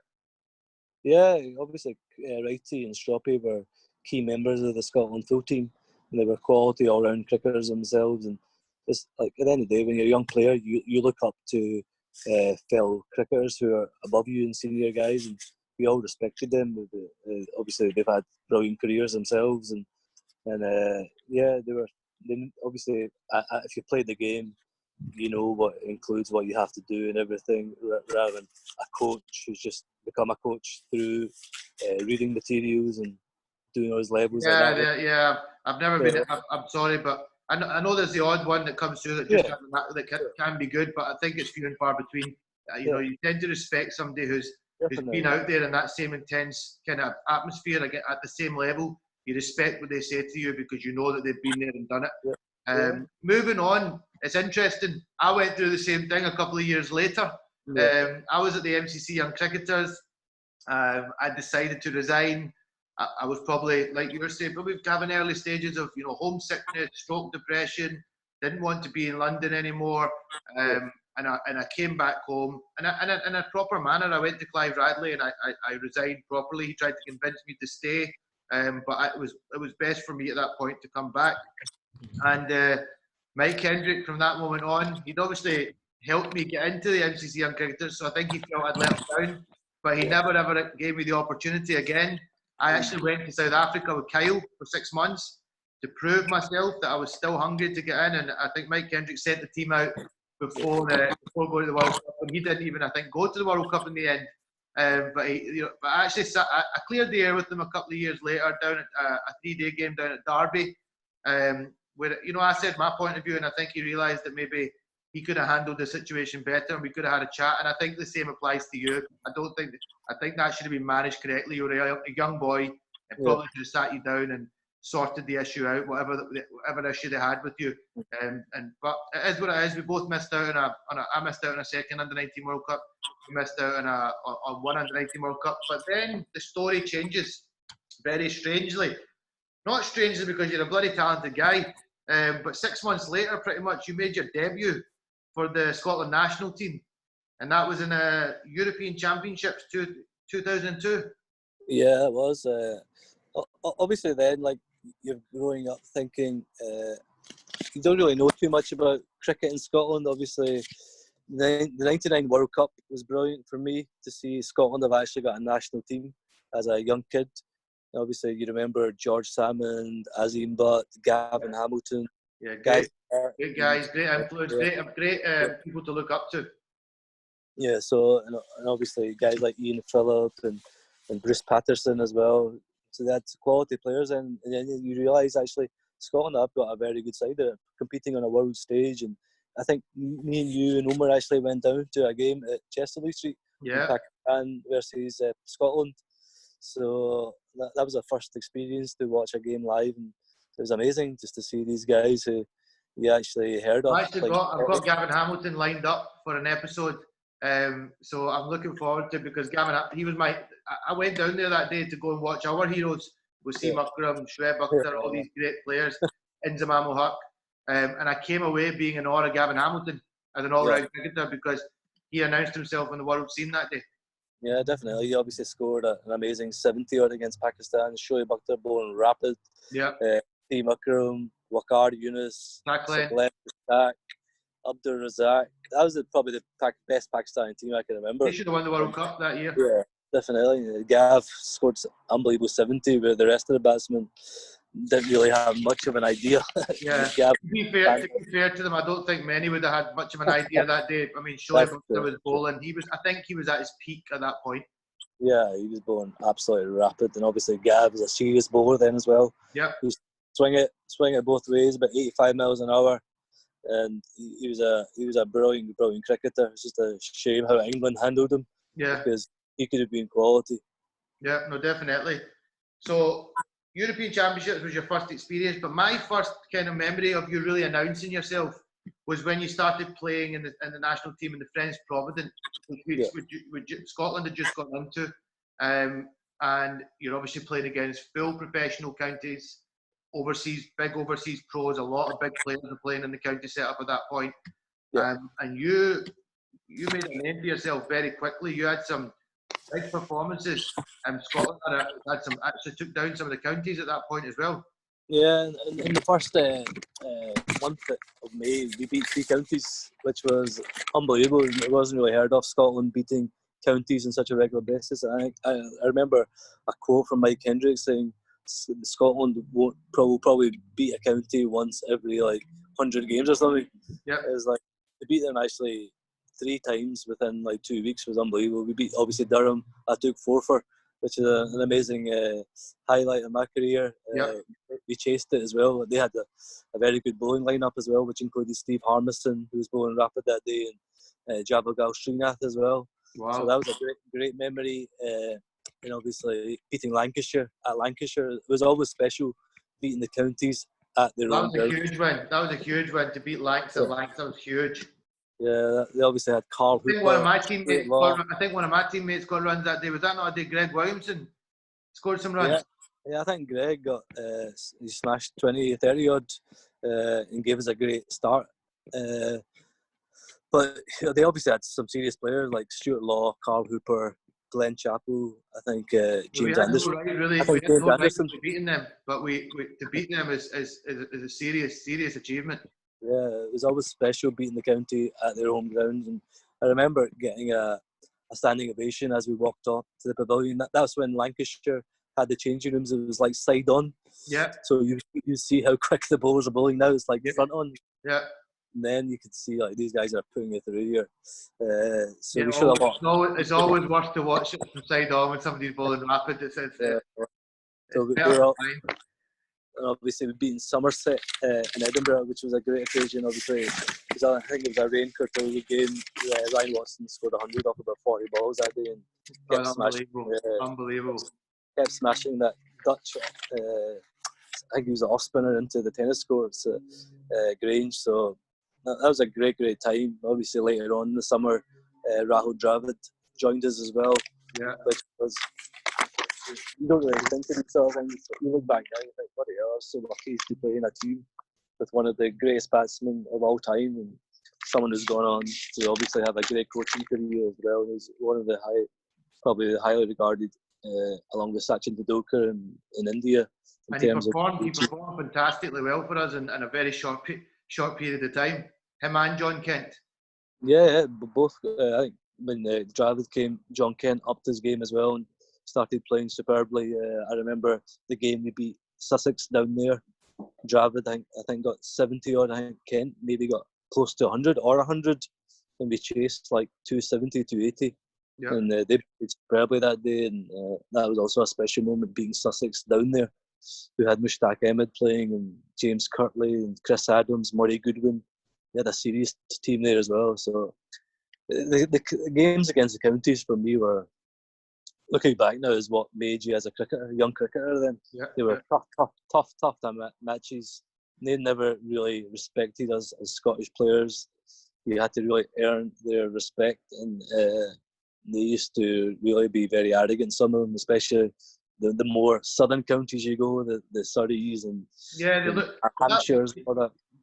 Yeah, obviously, Wrighty and Stroppy were key members of the Scotland full team, and they were quality all-round cricketers themselves. And it's at the end of the day, when you're a young player, you look up to fellow cricketers who are above you and senior guys, and we all respected them. Obviously, they've had brilliant careers themselves, and they were. Obviously, if you played the game, you know what includes what you have to do and everything, rather than a coach who's just become a coach through reading materials and doing all his levels like that. Yeah. I've never been. I'm sorry, but I know there's the odd one that comes through that just can be good, but I think it's few and far between. You know, you tend to respect somebody who's been out there in that same intense kind of atmosphere at the same level. You respect what they say to you because you know that they've been there and done it. Moving on, it's interesting. I went through the same thing a couple of years later. I was at the MCC Young Cricketers. I decided to resign. I was probably, like you were saying, probably having early stages of homesickness, stroke depression. Didn't want to be in London anymore. And I came back home and in a proper manner. I went to Clive Radley and I resigned properly. He tried to convince me to stay, but it was best for me at that point to come back. And Mike Kendrick, from that moment on, he'd obviously helped me get into the MCC Young Cricketers, so I think he felt I'd let him down, but he never ever gave me the opportunity again. I actually went to South Africa with Kyle for 6 months to prove myself that I was still hungry to get in, and I think Mike Kendrick sent the team out before going to the World Cup, and he didn't even, I think, go to the World Cup in the end. But I actually I cleared the air with them a couple of years later down at a 3-day game down at Derby, where I said my point of view, and I think he realised that maybe he could have handled the situation better, and we could have had a chat. And I think the same applies to you. I think that should have been managed correctly. You were a young boy, and probably should have sat you down and sorted the issue out, whatever issue they had with you. But it is what it is. We both missed out I missed out on a second under-19 World Cup. We missed out on one under-19 World Cup. But then the story changes very strangely. Not strangely because you're a bloody talented guy, but 6 months later, pretty much, you made your debut for the Scotland national team, and that was in a European Championships 2002. Yeah, it was. Obviously, then, like, you're growing up thinking you don't really know too much about cricket in Scotland. Obviously, the '99 World Cup was brilliant for me to see Scotland have actually got a national team as a young kid. Obviously, you remember George Salmond, Azim Butt, Gavin Hamilton. Yeah, great guys, great influence, great people to look up to. Yeah, so and obviously guys like Ian Phillip and Bruce Patterson as well. So that's quality players, and then you realise actually Scotland have got a very good side there, competing on a world stage. And I think me and you and Omar actually went down to a game at Chesterley Street, Pakistan versus Scotland. So that was our first experience to watch a game live, and it was amazing just to see these guys who you actually heard of. I've got Gavin Hamilton lined up for an episode, so I'm looking forward to it because Gavin, I went down there that day to go and watch our heroes with Wasim Akram, Shoaib Akhtar, all these great players, Majid Haq, and I came away being in awe of Gavin Hamilton as an all-round cricketer because he announced himself on the world scene that day. Yeah, definitely. He obviously scored an amazing 70-odd against Pakistan. Shoaib Akhtar bowling rapid. Yeah. Wasim Akram, Waqar Yunus, Abdur Razak. That was probably the best Pakistani team I can remember. They should have won the World Cup that year. Yeah, definitely. Gav scored unbelievable 70, where the rest of the batsmen didn't really have much of an idea. Yeah. To be fair to them, I don't think many would have had much of an idea that day. I mean, Shoaib was bowling. I think he was at his peak at that point. Yeah, he was bowling absolutely rapid, and obviously Gav was a serious bowler then as well. Yeah. He was swing it both ways, about 85 miles an hour, and he was a brilliant cricketer. It's just a shame how England handled him. Yeah. Because he could have been quality. Yeah, no, definitely. So, European Championships was your first experience, but my first kind of memory of you really announcing yourself was when you started playing in the national team in the French Provident, which Scotland had just got into. And you're obviously playing against full professional counties, big overseas pros. A lot of big players are playing in the county setup at that point. Yeah. And you made a name for yourself very quickly. You had some big performances. Scotland actually took down some of the counties at that point as well. Yeah, in the first month of May, we beat 3 counties, which was unbelievable. It wasn't really heard of, Scotland beating counties on such a regular basis. I remember a quote from Mike Kendrick saying Scotland will probably beat a county once every 100 games or something. Yeah, it's like to beat them actually 3 times within like 2 weeks was unbelievable. We beat obviously Durham. I took 4 for, which is an amazing highlight of my career. We chased it as well. They had a very good bowling lineup as well, which included Steve Harmison, who was bowling rapid that day, and Javagal Srinath as well. Wow. So that was a great memory. And obviously beating Lancashire at Lancashire, it was always special beating the counties at their own ground. That was a huge win to beat Lancs at Lancs. That was huge. Yeah, they obviously had Carl Hooper. I think one of my teammates got runs that day. Was that not a day Greg Williamson scored some runs? Yeah, I think Greg got he smashed 20, 30 odd and gave us a great start. But they obviously had some serious players like Stuart Law, Carl Hooper, Glenn Chappell. I think James Anderson. We had no right to beating them, but to beat them is a serious achievement. Yeah, it was always special beating the county at their home ground, and I remember getting a standing ovation as we walked up to the pavilion. That's when Lancashire had the changing rooms. It was like side on. Yeah. So you see how quick the bowlers are bowling now. It's like front on. Yeah. And then you could see like these guys are putting it through here. So we should have. It's always worth to watch it from side on when somebody's bowling rapid. And obviously we beat Somerset in Edinburgh, which was a great occasion. Obviously, I think it was a rain curtain game. Ryan Watson scored 100 off about 40 balls that day and kept unbelievable. Kept smashing that Dutch. I think he was an off spinner into the tennis courts at Grange. So that was a great time. Obviously later on in the summer, Rahul Dravid joined us as well. Yeah. Which was, you don't really think of these sort of things. You look back now and you think, bloody hell, I was so lucky to play in a team with one of the greatest batsmen of all time, and someone who's gone on to obviously have a great coaching career as well. He's one of the probably the highly regarded, along with Sachin Tendulkar in India. And he performed fantastically well for us in a very short period of time. Him and John Kent. Yeah, both. I think when Dravid came, John Kent upped his game as well and started playing superbly. I remember the game we beat Sussex down there. Dravid, I think got 70 odd. I think Kent maybe got close to 100 or 100, and we chased like 270, 280. Yeah. And they played superbly that day, and that was also a special moment being Sussex down there. We had Mushtaq Ahmed playing, and James Kirtley, and Chris Adams, Murray Goodwin. We had a serious team there as well. So the games against the counties for me were, looking back now, is what made you as a cricketer, young cricketer then. Yeah, they were tough matches. They never really respected us as Scottish players. You had to really earn their respect, and they used to really be very arrogant, some of them, especially the more southern counties you go, the Surreys and Hampshires.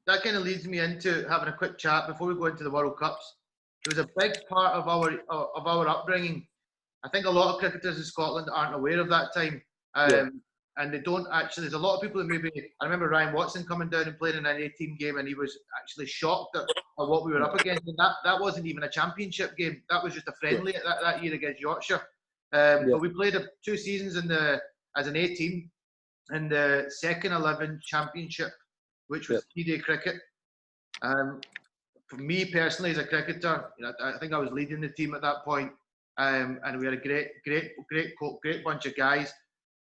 That kind of leads me into having a quick chat before we go into the World Cups. It was a big part of our upbringing. I think a lot of cricketers in Scotland aren't aware of that time. And they don't actually, there's a lot of people that maybe, I remember Ryan Watson coming down and playing in an A-team game, and he was actually shocked at what we were up against. And that wasn't even a championship game. That was just a friendly that year against Yorkshire. But we played 2 seasons as an A-team in the second 11 championship, which was 3-day cricket. For me personally as a cricketer, I think I was leading the team at that point. And we had a great bunch of guys.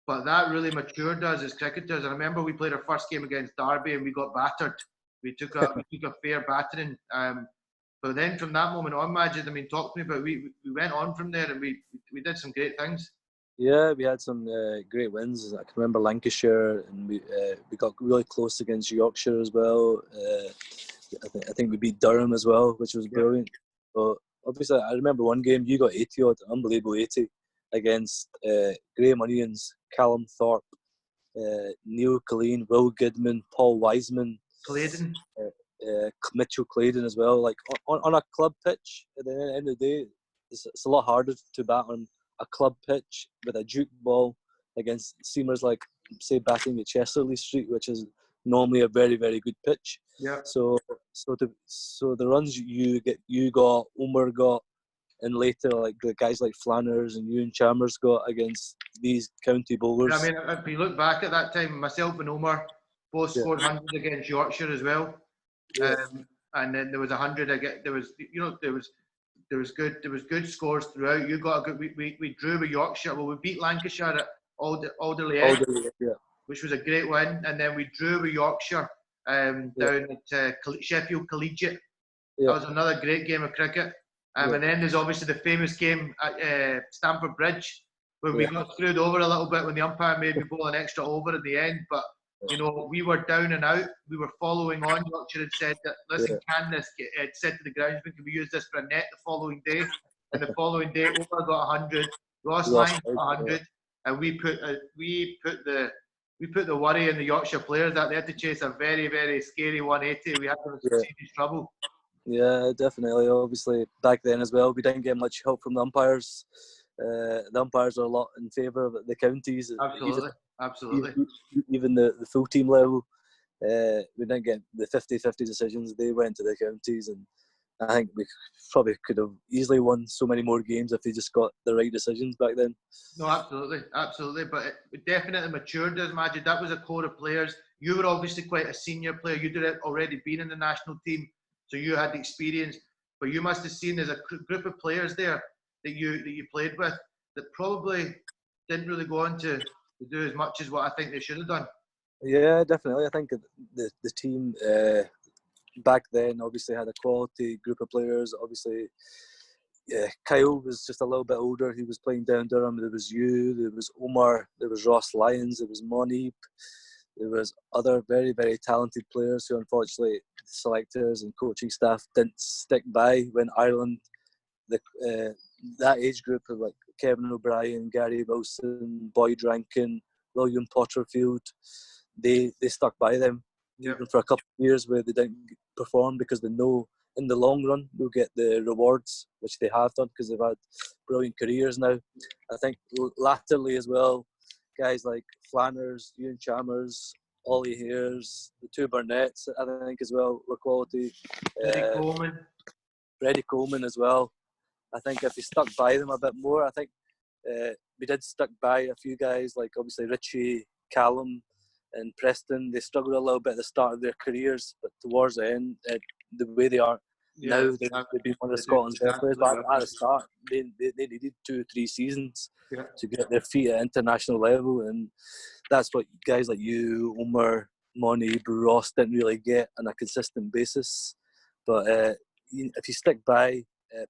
But that really matured us as cricketers. I remember we played our first game against Derby and we got battered. We took a fair battering. But then from that moment on, Majid, I mean, talk to me about, we went on from there and we did some great things. Yeah, we had some great wins. I can remember Lancashire, and we got really close against Yorkshire as well. I think we beat Durham as well, which was brilliant. But obviously, I remember one game you got 80 odd, unbelievable 80 against Graham Onions, Callum Thorpe, Neil Colleen, Will Goodman, Paul Wiseman, Claydon. Mitchell Claydon as well. Like on a club pitch, at the end of the day, it's a lot harder to bat on a club pitch with a juke ball against seamers like, say, batting at Chesterley Street, which is normally a very, very good pitch. Yeah. So the runs you got, Omar got, and later like the guys like Flanners and Ewan Chalmers got against these county bowlers. I mean, if you look back at that time, myself and Omar both scored 100 against Yorkshire as well. And then there was 100 again. There was there was good scores throughout. You got a good. We drew with Yorkshire. Well, we beat Lancashire at Alderley Edge, which was a great win, and then we drew with Yorkshire down at Sheffield Collegiate. That was another great game of cricket. And then there's obviously the famous game at Stamford Bridge, where we got screwed over a little bit when the umpire made me bowl an extra over at the end. But, you know, we were down and out. We were following on. Yorkshire had said that, listen, can this get, said to the groundsman, can we use this for a net the following day? And the following day, Omar got 100, Ross Lyons got 100, and we put the worry in the Yorkshire players that they had to chase a very, very scary 180. We had them in serious trouble. Yeah, definitely. Obviously, back then as well, we didn't get much help from the umpires. The umpires are a lot in favour of the counties. Absolutely. Even the full team level, we didn't get the 50-50 decisions. They went to the counties, and I think we probably could have easily won so many more games if they just got the right decisions back then. No, absolutely. But it definitely matured us, Majid. That was a core of players. You were obviously quite a senior player. You'd already been in the national team, so you had the experience. But you must have seen there's a group of players there that you played with that probably didn't really go on to do as much as what I think they should have done. Yeah, definitely. I think the team back then obviously had a quality group of players. Obviously, Kyle was just a little bit older. He was playing down Durham. There was you, there was Omar, there was Ross Lyons, there was Monib. There was other very, very talented players who unfortunately the selectors and coaching staff didn't stick by when Ireland, that age group of like Kevin O'Brien, Gary Wilson, Boyd Rankin, William Potterfield, they stuck by them even for a couple of years where they didn't perform because they know in the long run they'll get the rewards, which they have done because they've had brilliant careers now. I think latterly as well, guys like Flanners, Ewan Chalmers, Ollie Hares, the two Burnett's, I think as well, were quality. Freddie Coleman as well. I think if he stuck by them a bit more, I think we did stuck by a few guys like obviously Richie, Callum and Preston. They struggled a little bit at the start of their careers, but towards the end, the way they are now, they've been one of Scotland's best players. But at the start, they needed 2-3 seasons to get their feet at international level, and that's what guys like you, Omar, Moni, Ross didn't really get on a consistent basis. But if you stick by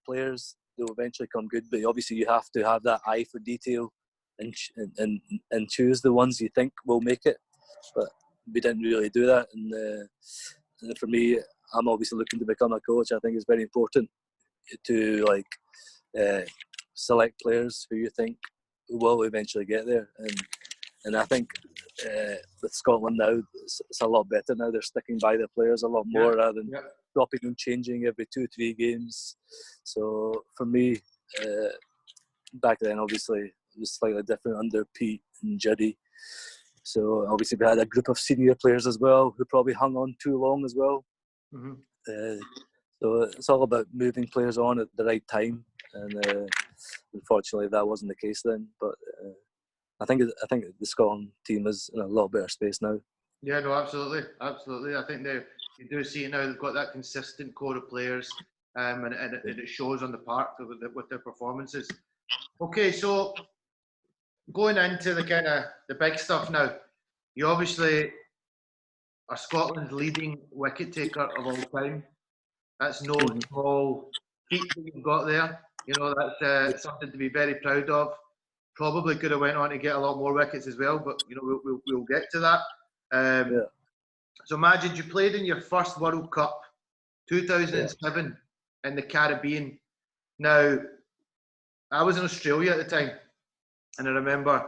players, they'll eventually come good. But obviously, you have to have that eye for detail and choose the ones you think will make it. But we didn't really do that, and for me, I'm obviously looking to become a coach. I think it's very important to select players who you think will eventually get there, and I think with Scotland now, it's a lot better now. They're sticking by their players a lot more rather than dropping and changing every 2-3 games. So for me, back then, obviously, it was slightly different under Pete and Judy. So obviously we had a group of senior players as well who probably hung on too long as well. Mm-hmm. So it's all about moving players on at the right time, and unfortunately that wasn't the case then. But I think the Scotland team is in a lot better space now. Yeah, no, absolutely. I think you do see it now. They've got that consistent core of players, and it shows on the park with their performances. Okay, so going into the big stuff now, you obviously are Scotland's leading wicket taker of all time. That's no small feat that you've got there. You know, that's something to be very proud of. Probably could have went on to get a lot more wickets as well, but you know we'll get to that. So Majid, you played in your first World Cup, 2007, in the Caribbean. Now, I was in Australia at the time, and I remember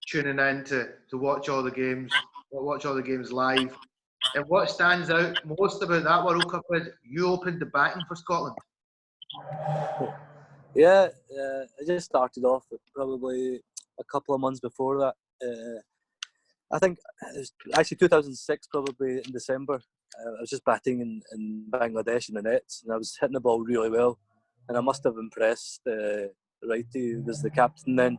tuning in to watch all the games live. And what stands out most about that World Cup is you opened the batting for Scotland. Yeah, I just started off probably a couple of months before that. I think it was actually 2006, probably in December. I was just batting in Bangladesh in the nets, and I was hitting the ball really well. And I must have impressed Righty, who was the captain then.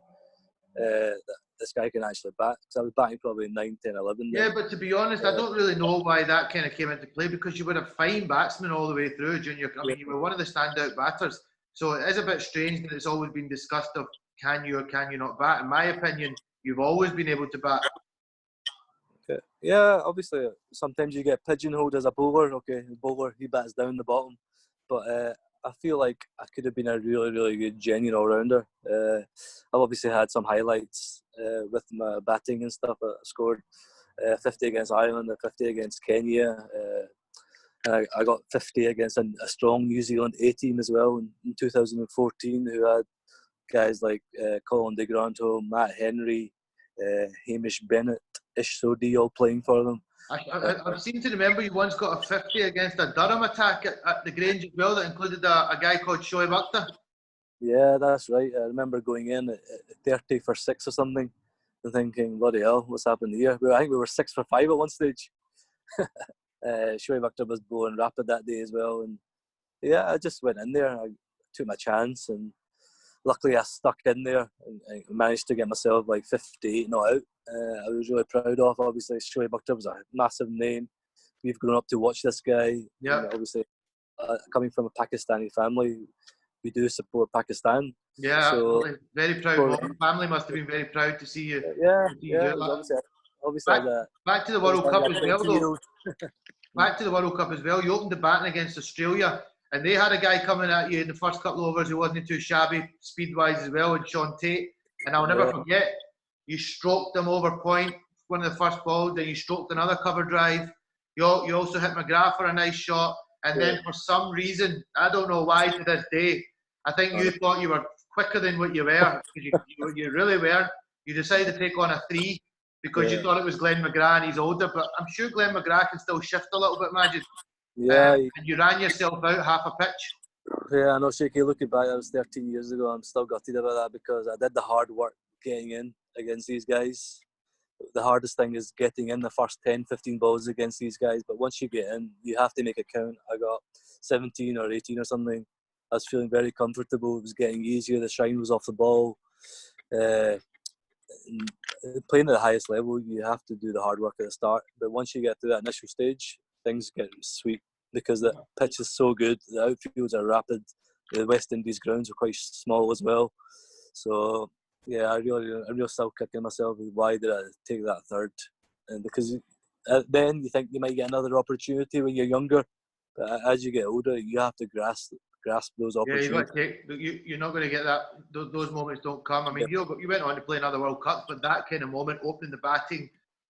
This guy can actually bat, because I was batting probably 9, 10, 11 then. Yeah, but to be honest, I don't really know why that kind of came into play, because you were a fine batsman all the way through junior. I mean, you were one of the standout batters. So it is a bit strange that it's always been discussed of can you or can you not bat. In my opinion, you've always been able to bat. Okay. Yeah, obviously, sometimes you get pigeonholed as a bowler. Okay, the bowler, he bats down the bottom. But I feel like I could have been a really, really good, genuine all-rounder. I've obviously had some highlights with my batting and stuff. I scored 50 against Ireland and 50 against Kenya. And I got 50 against a strong New Zealand A team as well in 2014, who had guys like Colin de Granto, Matt Henry, Hamish Bennett, Ish Sodhi all playing for them. I seem to remember you once got a 50 against a Durham attack at the Grange as well that included a guy called Shoaib Akhtar. Yeah, that's right. I remember going in at 30 for 6 or something and thinking, bloody hell, what's happened here? I think we were 6 for 5 at one stage. Shoaib Akhtar was bowling rapid that day as well. And yeah, I just went in there. I took my chance and luckily I stuck in there and I managed to get myself like 58 not out. I was really proud of. Obviously, Shoaib Akhtar was a massive name. We've grown up to watch this guy. Yeah. Obviously, coming from a Pakistani family, we do support Pakistan. Yeah, so, very proud. The family must have been very proud to see you. Yeah. Obviously, back to the World Cup as well, though. Back to the World Cup as well. You opened the batting against Australia, and they had a guy coming at you in the first couple of overs who wasn't too shabby speed-wise as well, and Sean Tate. And I'll never forget, you stroked them over point, one of the first balls, then you stroked another cover drive. You also hit McGrath for a nice shot, and then for some reason, I don't know why to this day, I think you thought you were quicker than what you were, because you really weren't. You decided to take on a 3 because you thought it was Glenn McGrath and he's older, but I'm sure Glenn McGrath can still shift a little bit, Majid. Yeah. And you ran yourself out half a pitch. Yeah, I know, Shaky. Looking back, that was 13 years ago. I'm still gutted about that because I did the hard work getting in against these guys. The hardest thing is getting in the first 10, 15 balls against these guys. But once you get in, you have to make it count. I got 17 or 18 or something. I was feeling very comfortable. It was getting easier. The shine was off the ball. Playing at the highest level, you have to do the hard work at the start. But once you get to that initial stage, things get sweet because the pitch is so good. The outfields are rapid. The West Indies grounds are quite small as well. So yeah, I'm really still kicking myself. Why did I take that third? And because then you think you might get another opportunity when you're younger, but as you get older, you have to grasp those opportunities. Yeah, you're not going to get that. Those moments don't come. I mean, you went on to play another World Cup, but that kind of moment, opening the batting,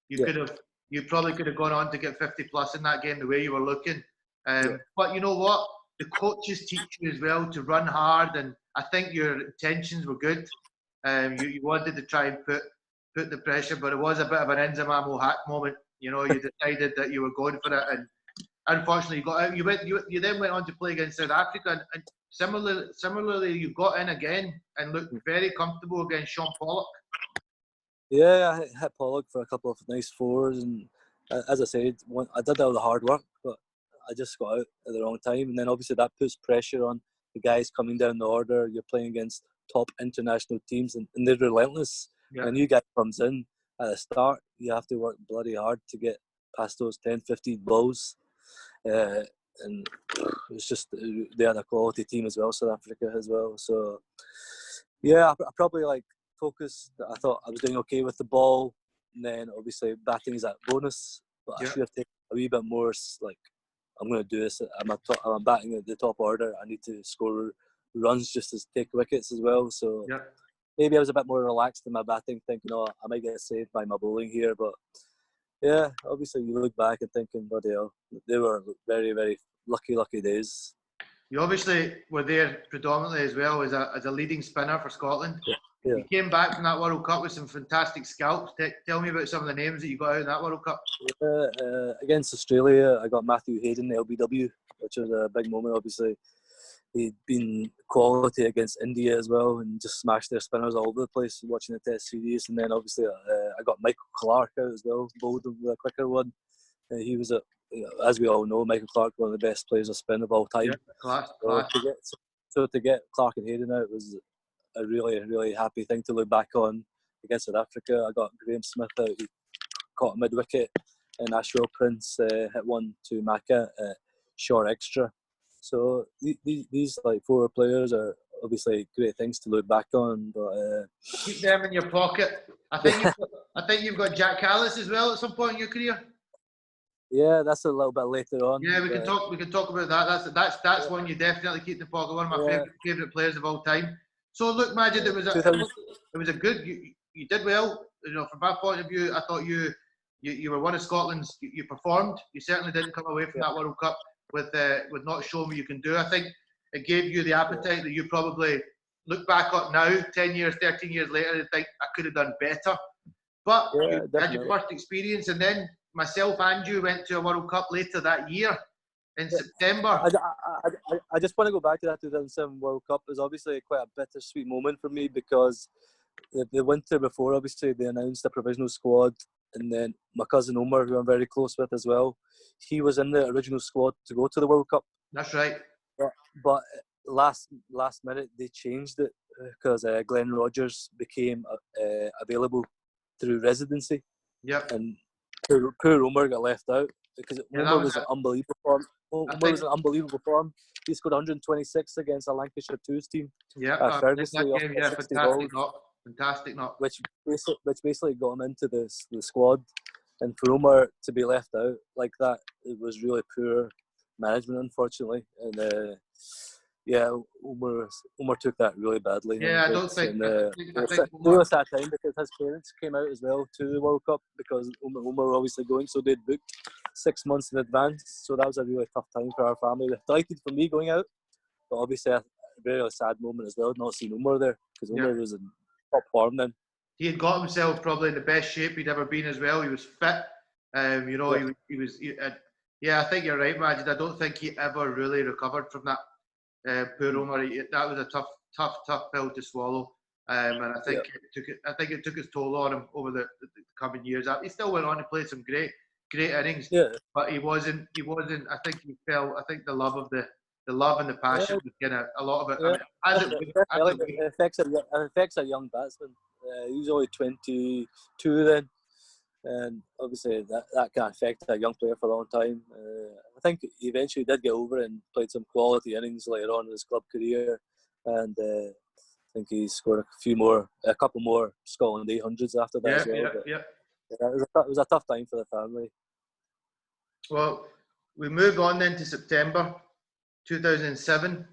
you probably could have gone on to get 50 plus in that game the way you were looking. But you know what? The coaches teach you as well to run hard, and I think your intentions were good. You wanted to try and put the pressure, but it was a bit of an Enzema Hack moment. You know, you decided that you were going for it, and unfortunately, you got out. You then went on to play against South Africa, and similarly, you got in again and looked very comfortable against Sean Pollock. Yeah, I hit Pollock for a couple of nice fours, and as I said, I did all the hard work, but I just got out at the wrong time, and then obviously that puts pressure on the guys coming down the order. You're playing against top international teams, and they're relentless. Yeah. A new guy comes in at the start, you have to work bloody hard to get past those 10, 15 balls. And it's just they had a quality team as well, South Africa as well. So yeah, I probably focused. I thought I was doing okay with the ball, and then obviously batting is that bonus. But I should have taken a wee bit more. I'm going to do this. I'm batting at the top order. I need to score runs just to take wickets as well. So maybe I was a bit more relaxed in my batting, thinking, "Oh, I might get saved by my bowling here." But yeah, obviously you look back and thinking, bloody hell, they were very, very lucky days. You obviously were there predominantly as well as a leading spinner for Scotland. Yeah. You came back from that World Cup with some fantastic scalps. Tell me about some of the names that you got out in that World Cup. Against Australia, I got Matthew Hayden, LBW, which was a big moment, obviously. He'd been quality against India as well and just smashed their spinners all over the place watching the Test series. And then obviously I got Michael Clark out as well, bowled him with a quicker one. He was, as we all know, Michael Clark, one of the best players of spin of all time. Yeah, class. So to get Clark and Hayden out was a really, really happy thing to look back on against South Africa. I got Graham Smith out, he caught a mid-wicket, and Ashwell Prince hit one to Maka, short extra. So these like forward players are obviously great things to look back on, but keep them in your pocket. I think you've got Jack Callis as well at some point in your career. Yeah, that's a little bit later on. Yeah, we can talk. We can talk about that. That's one you definitely keep in the pocket. One of my favorite players of all time. So look, Majid, it was a good. You did well. You know, from my point of view, I thought you were one of Scotland's. You performed. You certainly didn't come away from that World Cup with not showing what you can do. I think it gave you the appetite that you probably look back at now, 10 years, 13 years later, and think I could have done better. But you had your first experience, and then myself and you went to a World Cup later that year in September. I just want to go back to that 2007 World Cup. It was obviously quite a bittersweet moment for me because the winter before, obviously, they announced a provisional squad, and then my cousin Omar, who I'm very close with as well, he was in the original squad to go to the World Cup. That's right. But last minute, they changed it because Glenn Rodgers became available through residency. Yep. And poor Omar got left out because Omar was an unbelievable form. Omar was an unbelievable form. He scored 126 against a Lancashire 2s team. Yeah, Ferguson. Fantastic knock. Which basically got him into the squad. And for Omar to be left out like that, it was really poor management, unfortunately. And Omar took that really badly. Yeah, I don't think. It was a sad time because his parents came out as well to the World Cup because Omar were obviously going, so they'd booked 6 months in advance. So that was a really tough time for our family. They're delighted for me going out, but obviously a very sad moment as well, not seeing Omar there because Omar was in top form then. He had got himself probably in the best shape he'd ever been as well. He was fit. He was. I think you're right, Majid. I don't think he ever really recovered from that. Poor Omar, that was a tough pill to swallow, and I think it took its toll on him over the coming years. He still went on to play some great innings, but he wasn't. I think he fell. I think the love and the passion was kind of a lot of it. I mean, it affects a young batsman. He was only 22 then, and obviously that can affect a young player for a long time. I think he eventually did get over it and played some quality innings later on in his club career, and I think he scored a couple more Scotland 800s after that as well. It was a tough time for the family. Well, we move on then to September 2007.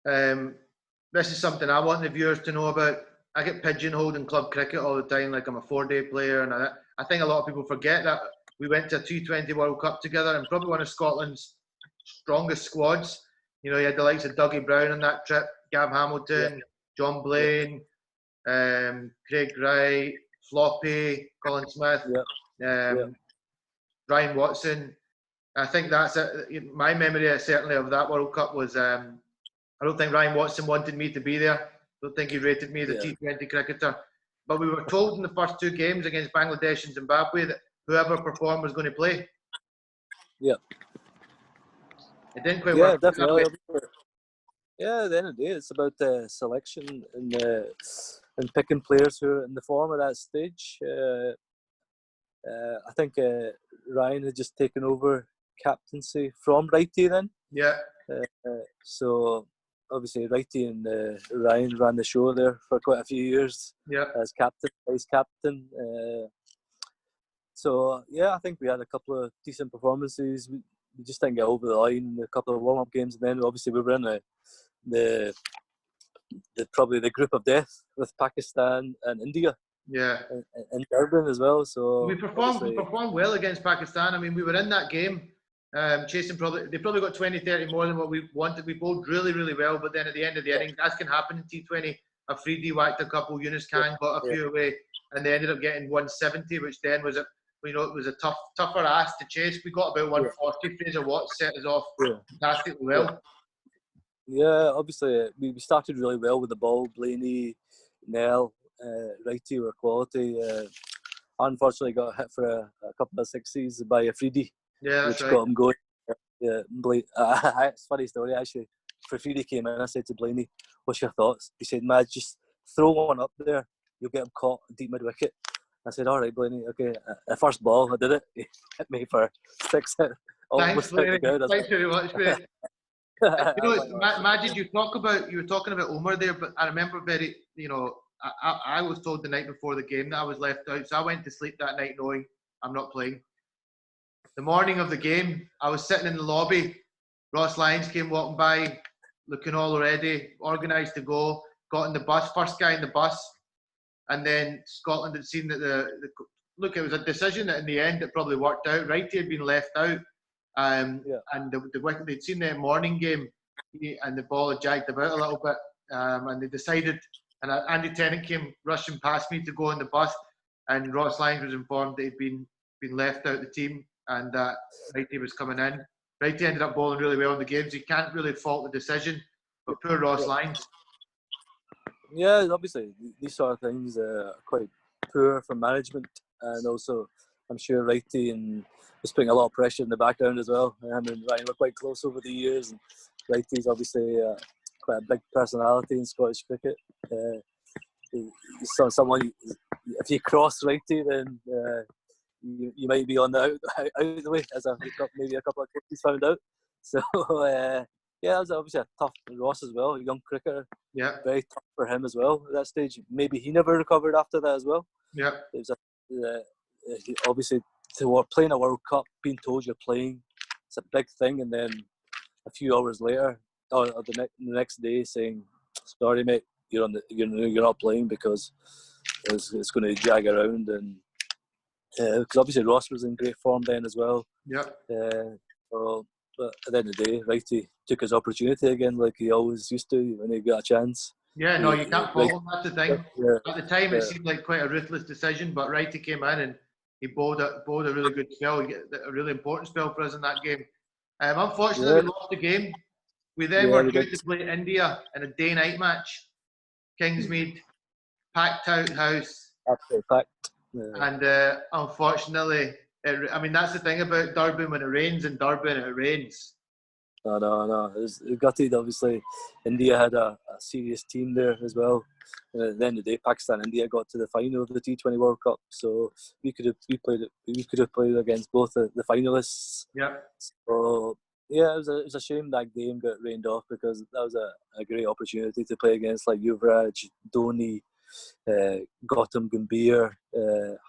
This is something I want the viewers to know about. I get pigeonholed in club cricket all the time, like I'm a 4-day player, and I think a lot of people forget that we went to a T20 World Cup together, and probably one of Scotland's strongest squads. You know, you had the likes of Dougie Brown on that trip, Gav Hamilton, John Blaine, Craig Wright, Floppy, Colin Smith, Ryan Watson. I think that's it. My memory certainly of that World Cup was I don't think Ryan Watson wanted me to be there. I don't think he rated me as a T20 cricketer. But we were told in the first 2 games against Bangladesh and Zimbabwe that whoever performed was going to play. Yeah. It didn't quite work. Definitely. Yeah, at the end of the day, it's about selection and picking players who are in the form at that stage. I think Ryan had just taken over captaincy from Righty then. Yeah. So obviously Righty and Ryan ran the show there for quite a few years as captain, vice captain. I think we had a couple of decent performances. We just didn't get over the line in a couple of warm-up games, and then obviously we were in the probably the group of death with Pakistan and India. Yeah. And Durban as well. So we performed well against Pakistan. I mean, we were in that game. Chasing they probably got 20-30 more than what we wanted. We bowled really, really well, but then at the end of the innings, as can happen in T20, Afridi whacked a couple, Yunus Khan got a few away, and they ended up getting 170, which then was it was a tougher ask to chase. We got about 140. Fraser Watts set us off fantastically well. Yeah, obviously we started really well with the ball. Blaney, Nell, Righty were quality. Unfortunately, got hit for a couple of sixes by Afridi. Yeah, which got him going. Yeah, it's a funny story actually. Afridi came in, I said to Blaney, "What's your thoughts?" He said, "Man, just throw one up there. You'll get him caught deep mid wicket." I said, "All right, Blaney. Okay." First ball, I did it. He hit me for 6. Thanks, Blaney. Thanks very much, mate. Majid, you were talking about Omar there, but I remember I was told the night before the game that I was left out, so I went to sleep that night knowing I'm not playing. The morning of the game, I was sitting in the lobby. Ross Lyons came walking by, looking all ready, organised to go. Got in the bus, first guy in the bus, and then Scotland had seen that look. It was a decision that in the end it probably worked out. Righty had been left out, and they'd seen the morning game, and the ball had jagged about a little bit, and they decided. And Andy Tennant came rushing past me to go on the bus, and Ross Lyons was informed that he'd been left out of the team and that Righty was coming in. Righty ended up bowling really well in the game, so you can't really fault the decision. But poor Ross Lyons. Yeah, obviously these sort of things are quite poor from management, and also I'm sure Righty was putting a lot of pressure in the background as well. And Ryan were quite close over the years, and Righty's obviously quite a big personality in Scottish cricket. He's someone, if you cross Righty, then you might be on the out of the way, as maybe a couple of coaches found out. So yeah, it was obviously a tough Ross as well, a young cricketer. Yeah, very tough for him as well at that stage. Maybe he never recovered after that as well. Yeah, it was obviously playing a World Cup, being told you're playing, it's a big thing, and then a few hours later, or the next day, saying, "Sorry, mate, you're not playing because it's going to jag around." And because obviously Ross was in great form then as well. Yeah. But at the end of the day, Righty took his opportunity again, like he always used to when he got a chance. Yeah, no, you can't fault him. That's the thing. Yeah, at the time, it seemed like quite a ruthless decision, but Righty came in and he bowled a really good spell, a really important spell for us in that game. Unfortunately, we lost the game. We then were due to play India in a day-night match. Kingsmead, packed out house. Absolutely packed. Yeah. And unfortunately, that's the thing about Durban when it rains in Durban, it rains. No. It was gutted, obviously. India had a serious team there as well. At the end of the day, Pakistan and India got to the final of the T20 World Cup, so we could have played against both the finalists. Yeah. So yeah, it was a shame that game got rained off, because that was a great opportunity to play against like Yuvraj, Dhoni, Gautam Gambhir,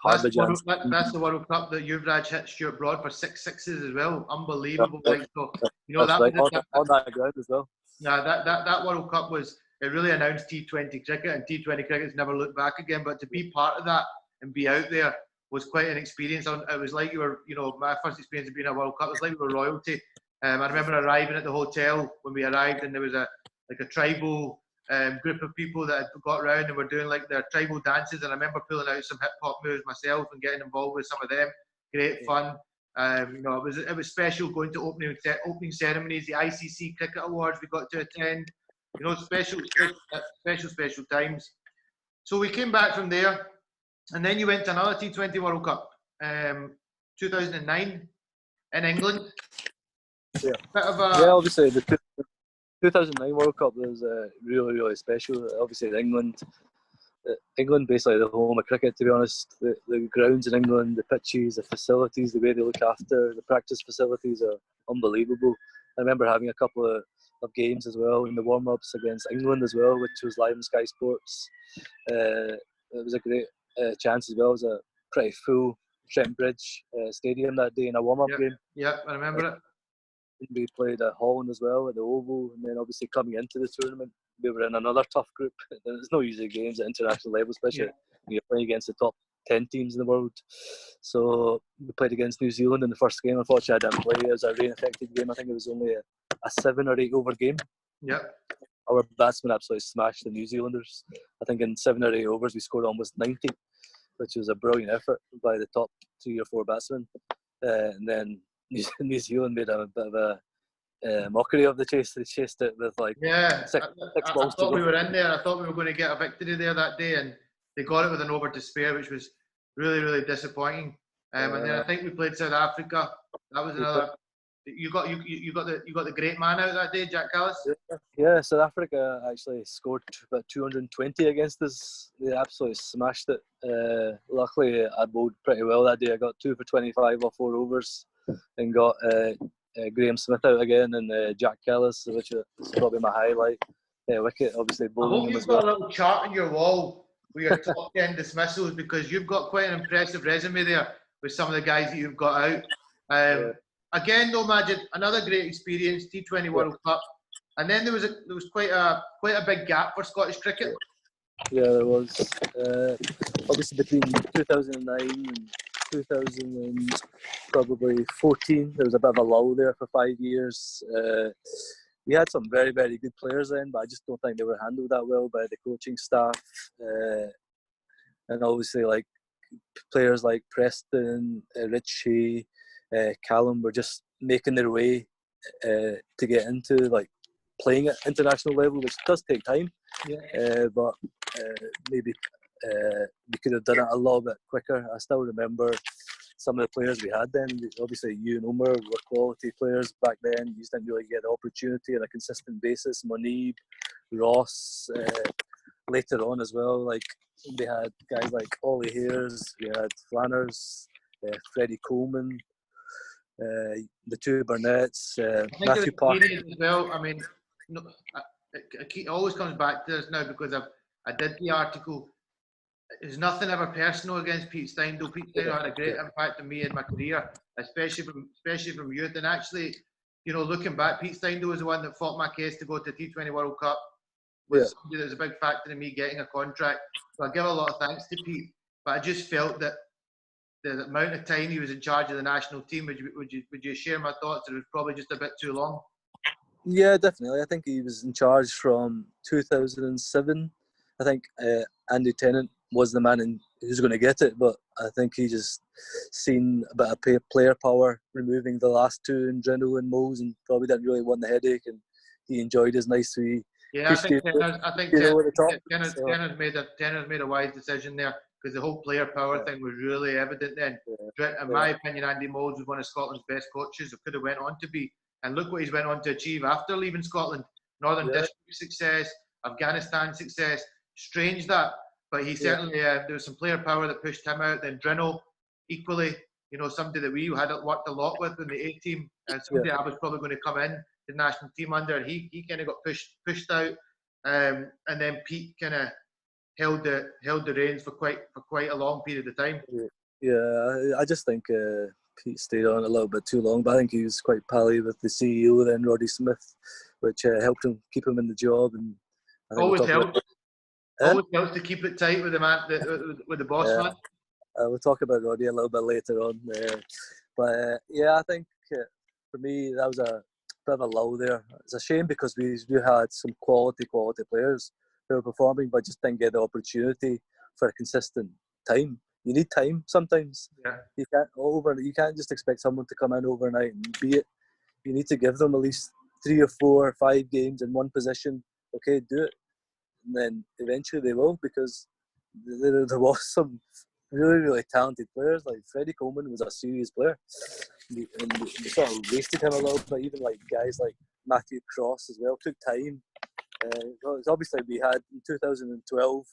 Harbhajan. That's the World Cup that Yuvraj hit Stuart Broad for 6 sixes as well. Unbelievable. On that ground as well. Yeah, that World Cup it really announced T20 cricket, and T20 cricket's never looked back again. But to be part of that and be out there was quite an experience. It was like my first experience of being at a World Cup. It was like we were royalty. I remember arriving at the hotel when we arrived, and there was a tribal group of people that had got around and were doing like their tribal dances, and I remember pulling out some hip hop moves myself and getting involved with some of them. Great fun. It was special going to opening ceremonies, the ICC Cricket Awards we got to attend. Special times. So we came back from there, and then you went to another T20 World Cup, 2009 in England. Yeah. Obviously the 2009 World Cup was really, really special. Obviously, England basically the home of cricket, to be honest. The grounds in England, the pitches, the facilities, the way they look after the practice facilities are unbelievable. I remember having a couple of games as well in the warm-ups against England as well, which was live on Sky Sports. It was a great chance as well. It was a pretty full Trent Bridge stadium that day in a warm-up game. Yeah, I remember it. We played at Holland as well, at the Oval, and then obviously coming into the tournament, we were in another tough group. There's no easy games at international level, especially when you're playing against the top 10 teams in the world. So we played against New Zealand in the first game. Unfortunately, I didn't play. It was a rain-affected game. I think it was only a 7 or 8 over game. Yeah. Our batsmen absolutely smashed the New Zealanders. I think in 7 or 8 overs we scored almost 90, which was a brilliant effort by the top 3 or 4 batsmen. And then New Zealand made a bit of a mockery of the chase. They chased it with like six balls. I thought we were in there. I thought we were going to get a victory there that day, and they got it with an over to spare, which was really, really disappointing. And then I think we played South Africa. That was another. You got the great man out that day, Jack Callis. Yeah, South Africa actually scored about 220 against us. They absolutely smashed it. Luckily, I bowled pretty well that day. I got 2 for 25 off 4 overs, and got Graham Smith out again, and Jack Kellis, which is probably my highlight. Wicket, obviously I bowling hope him you've as got well. a little chart on your wall with your top 10 dismissals, because you've got quite an impressive resume there with some of the guys that you've got out. Again, though, Majid, another great experience, T20 World Cup, and then there was quite a big gap for Scottish cricket. Yeah, there was. Obviously, between 2009 and 2014, there was a bit of a lull there for 5 years. We had some very, very good players then, but I just don't think they were handled that well by the coaching staff. And obviously, like players like Preston, Ritchie, Callum were just making their way to get into like playing at international level, which does take time. But maybe we could have done it a little bit quicker. I still remember some of the players we had then. Obviously, you and Omar were quality players back then. You just didn't really get the opportunity on a consistent basis. Monib, Ross, later on as well. Like they had guys like Ollie Hayes, we had Flanners, Freddie Coleman, the two Burnetts, Matthew Parker as well. I mean, no, it always comes back to this now because I did the article. There's nothing ever personal against Pete Steindl. Pete Steindl had a great impact on me in my career, especially from youth. And actually, you know, looking back, Pete Steindl was the one that fought my case to go to T20 World Cup. Was somebody that was a big factor in me getting a contract. So I give a lot of thanks to Pete. But I just felt that the amount of time he was in charge of the national team, would you share my thoughts? It was probably just a bit too long. Yeah, definitely. I think he was in charge from 2007. I think Andy Tennant was the man who's going to get it, but I think he just seen a bit of player power, removing the last two in Drennel and Moles, and probably didn't really want the headache, and he enjoyed his nice wee. Yeah, I think Tenner's made a wise decision there, because the whole player power thing was really evident then. In my opinion, Andy Moles was one of Scotland's best coaches, who could have went on to be. And look what he's went on to achieve after leaving Scotland. Northern District success, Afghanistan success. Strange that, but he certainly, there was some player power that pushed him out. Then Drennel, equally, you know, somebody that we had worked a lot with in the A team, and somebody I was probably going to come in the national team under, and he kind of got pushed out. And then Pete kind of held the reins for quite a long period of time. Yeah, I just think Pete stayed on a little bit too long, but I think he was quite pally with the CEO then, Roddy Smith, which helped him keep him in the job. And I think always helps to keep it tight with the man, with the boss man. We'll talk about Roddy a little bit later on, but I think for me that was a bit of a lull there. It's a shame because we had some quality players who were performing, but just didn't get the opportunity for a consistent time. You need time sometimes. You can't just expect someone to come in overnight and be it. You need to give them at least 3 or 4 or 5 games in one position. Okay, do it, and then eventually they will, because there was some really talented players. Like Freddie Coleman was a serious player, and we sort of wasted him a little bit. Even like guys like Matthew Cross as well took time. Obviously we had in 2012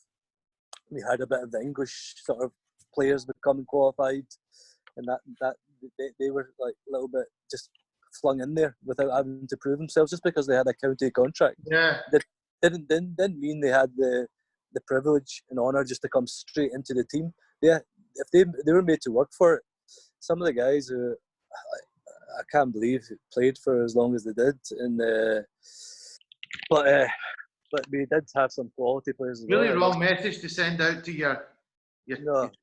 we had a bit of the English sort of players becoming qualified, and that they were like a little bit just flung in there without having to prove themselves, just because they had a county contract. Didn't mean they had the privilege and honour just to come straight into the team. Yeah, if they were made to work for it. Some of the guys who I can't believe played for as long as they did, and but we did have some quality players as well. Really wrong message to send out to your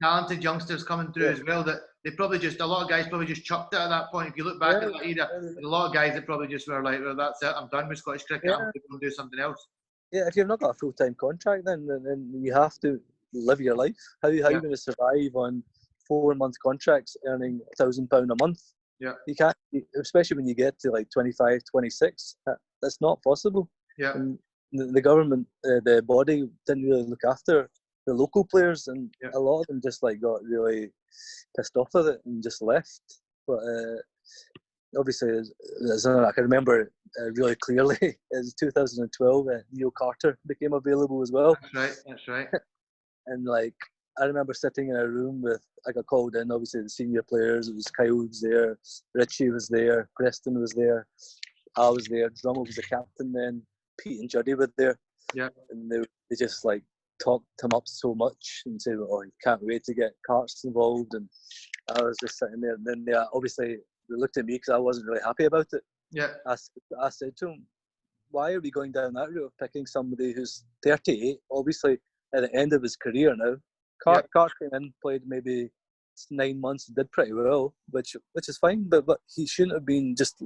talented youngsters coming through as well, that they probably just, a lot of guys probably just chucked it at that point. If you look back at that era, there's a lot of guys that probably just were like, well, that's it, I'm done with Scottish cricket, I'm going to do something else. Yeah, if you've not got a full-time contract, then you have to live your life. How are you going to survive on 4-month contracts earning £1,000 a month? Yeah. You can't, especially when you get to like 25, 26. That's not possible. Yeah. And the government, the body didn't really look after the local players, and a lot of them just like got really pissed off with it and just left. But obviously, as I can remember really clearly, it was 2012. Neil Carter became available as well. That's right. And like I remember sitting in a room with, I got called in, obviously the senior players. It was Kyle was there, Richie was there, Preston was there, I was there, Drummond was the captain then, Pete and Juddy were there. Yeah. And they just like talked him up so much and said, oh, you can't wait to get Carts involved. And I was just sitting there. And then obviously they looked at me because I wasn't really happy about it. Yeah. I said to him, why are we going down that route of picking somebody who's 38, obviously at the end of his career now? Cart came in, played maybe 9 months, did pretty well, which is fine, but he shouldn't have been just.